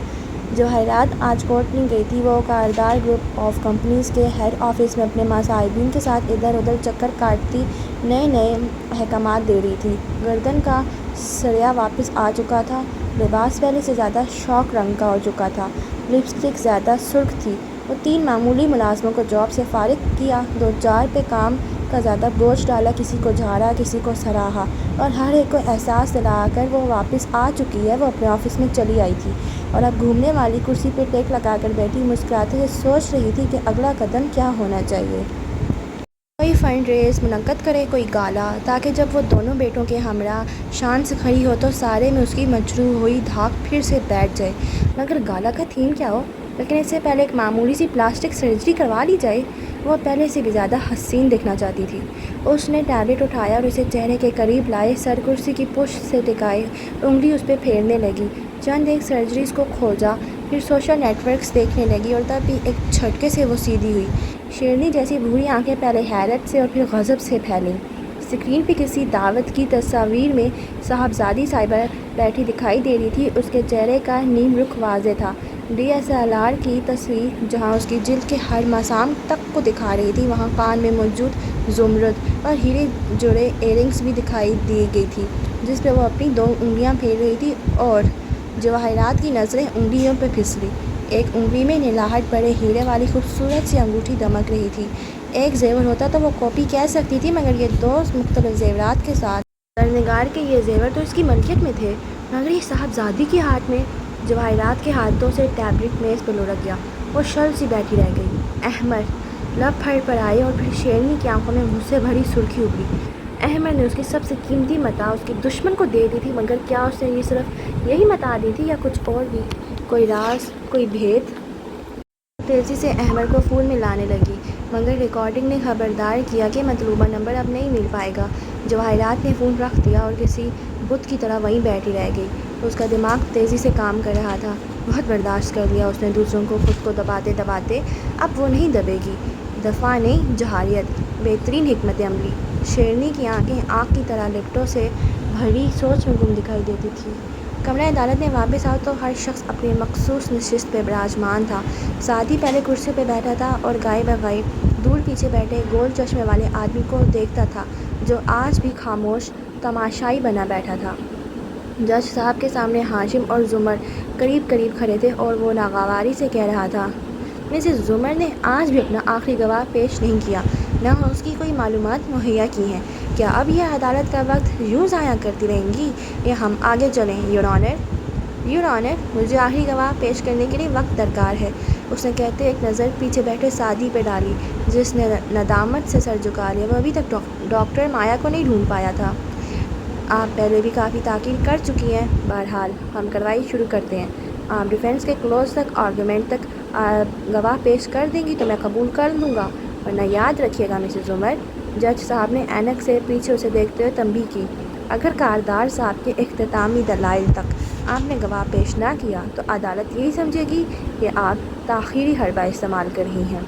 جواہرات آج کورٹ نہیں گئی تھی، وہ کاردار گروپ آف کمپنیز کے ہیڈ آفس میں اپنے مصاحبین کے ساتھ ادھر ادھر چکر کاٹتی نئے احکامات دے رہی تھی۔ گردن کا سریا واپس آ چکا تھا، لباس پہلے سے زیادہ شوق رنگ کا ہو چکا تھا، لپسٹک زیادہ سرخ تھی۔ وہ 3 معمولی ملازموں کو جاب سے فارغ کیا، 2-4 پہ کام کا زیادہ بوجھ ڈالا، کسی کو جھاڑا کسی کو سراہا، اور ہر ایک کو احساس دلا کر وہ واپس آ چکی ہے۔ وہ اپنے آفس میں چلی آئی تھی اور اب گھومنے والی کرسی پہ ٹیک لگا کر بیٹھی مسکراتے ہوئے سوچ رہی تھی کہ اگلا قدم کیا ہونا چاہیے۔ کوئی فنڈ ریز منعقد کرے، کوئی گالا، تاکہ جب وہ دونوں بیٹوں کے ہمراہ شان سے کھڑی ہو تو سارے میں اس کی مجروح ہوئی دھاک پھر سے بیٹھ جائے۔ مگر گالا کا تھیم کیا ہو؟ لیکن اس سے پہلے ایک معمولی سی پلاسٹک سرجری کروا لی جائے۔ وہ پہلے سے بھی زیادہ حسین دکھنا چاہتی تھی۔ اس نے ٹیبلٹ اٹھایا اور اسے چہرے کے قریب لائے، سر کرسی کی پشت سے ٹکائے، انگلی اس پہ پھیرنے لگی، چند ایک سرجریز کو کھوجا، پھر سوشل نیٹ ورکس دیکھنے لگی، اور تب بھی ایک جھٹکے سے وہ سیدھی ہوئی۔ شیرنی جیسی بھوری آنکھیں پہلے حیرت سے اور پھر غضب سے پھیلیں۔ اسکرین پہ کسی دعوت کی تصویر میں صاحبزادی صاحبہ بیٹھی دکھائی دے رہی تھی۔ اس کے چہرے کا نیم رخ واضح تھا۔ DSLR کی تصویر جہاں اس کی جلد کے ہر مسام تک کو دکھا رہی تھی، وہاں کان میں موجود زمرد اور ہیرے جڑے ایئرنگز بھی دکھائی دی گئی تھی، جس پہ وہ اپنی 2 انگلیاں پھیر رہی تھی، اور جواہرات کی نظریں انگلیوں پہ پھسلی۔ ایک انگلی میں نیلاہٹ پڑے ہیرے والی خوبصورت سی انگوٹھی دمک رہی تھی۔ ایک زیور ہوتا تو وہ کاپی کہہ سکتی تھی، مگر یہ 2 مختلف زیورات کے ساتھ درنگار کے یہ زیور تو اس کی ملکیت میں تھے، مگر یہ صاحبزادی کے ہاتھ میں۔ جواہرات کے ہاتھوں سے ٹیبلٹ میز پہ لڑک گیا۔ وہ شل سی بیٹھی رہ گئی۔ احمد لب پھڑ پڑ آئے اور پھر شیرنی کی آنکھوں میں غصے بھری سرخی ابھری۔ احمد نے اس کی سب سے قیمتی متاع اس کے دشمن کو دے دی تھی، مگر کیا اس نے یہ صرف یہی متاع دی تھی یا کچھ اور بھی؟ کوئی راز، کوئی بھید؟ تیزی سے احمد کو فون میں لانے لگی، مگر ریکارڈنگ نے خبردار کیا کہ مطلوبہ نمبر اب نہیں مل پائے گا۔ جواہرات نے فون رکھ دیا اور کسی بت کی طرح وہیں بیٹھی رہ گئی۔ اس کا دماغ تیزی سے کام کر رہا تھا۔ بہت برداشت کر لیا اس نے دوسروں کو خود کو دباتے دباتے، اب وہ نہیں دبے گی۔ دفاع نہیں، جہاریت، بہترین حکمت عملی۔ شیرنی کی آنکھیں آگ کی طرح لپٹوں سے بھری سوچ میں گم دکھائی دیتی تھی۔ کمرہ عدالت میں واپس آؤ تو ہر شخص اپنی مخصوص نشست پہ براجمان تھا۔ سعدی پہلے کرسی پہ بیٹھا تھا اور گائے بغیر دور پیچھے بیٹھے گول چشمے والے آدمی کو دیکھتا تھا، جو آج بھی خاموش تماشائی بنا بیٹھا تھا۔ جج صاحب کے سامنے ہاشم اور زمر قریب قریب کھڑے تھے اور وہ ناگواری سے کہہ رہا تھا، مسز زمر نے آج بھی اپنا آخری گواہ پیش نہیں کیا، نہ اس کی کوئی معلومات مہیا کی ہیں۔ کیا اب یہ عدالت کا وقت یوں ضائع کرتی رہیں گی یا ہم آگے چلیں؟ یور آنر، مجھے آخری گواہ پیش کرنے کے لیے وقت درکار ہے، اس نے کہتے ایک نظر پیچھے بیٹھے سعدی پہ ڈالی، جس نے ندامت سے سر جھکا لیا۔ وہ ابھی تک ڈاکٹر مایا کو نہیں ڈھونڈ پایا تھا۔ آپ پہلے بھی کافی تاخیر کر چکی ہیں۔ بہرحال ہم کارروائی شروع کرتے ہیں۔ آپ ڈیفینس کے کلوز تک آرگومنٹ تک گواہ پیش کر دیں گی تو میں قبول کر لوں گا، ورنہ یاد رکھیے گا مسز عمر، جج صاحب نے اینک سے پیچھے اسے دیکھتے ہوئے تنبیہ کی، اگر کاردار صاحب کے اختتامی دلائل تک آپ نے گواہ پیش نہ کیا تو عدالت یہی سمجھے گی کہ آپ تاخیری حربہ استعمال کر رہی ہیں۔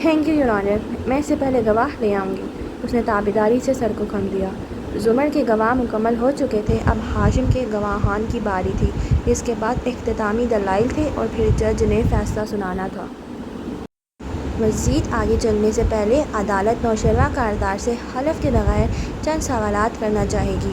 تھینک یو یور آنر، میں اس سے پہلے گواہ لے آؤں گی۔ اس نے تابعداری سے سر کو خم دیا۔ زمر کے گواہ مکمل ہو چکے تھے، اب ہاشم کے گواہان کی باری تھی۔ اس کے بعد اختتامی دلائل تھے اور پھر جج نے فیصلہ سنانا تھا۔ مزید آگے چلنے سے پہلے عدالت نوشروہ کاردار سے حلف کے بغیر چند سوالات کرنا چاہے گی۔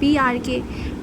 PRK,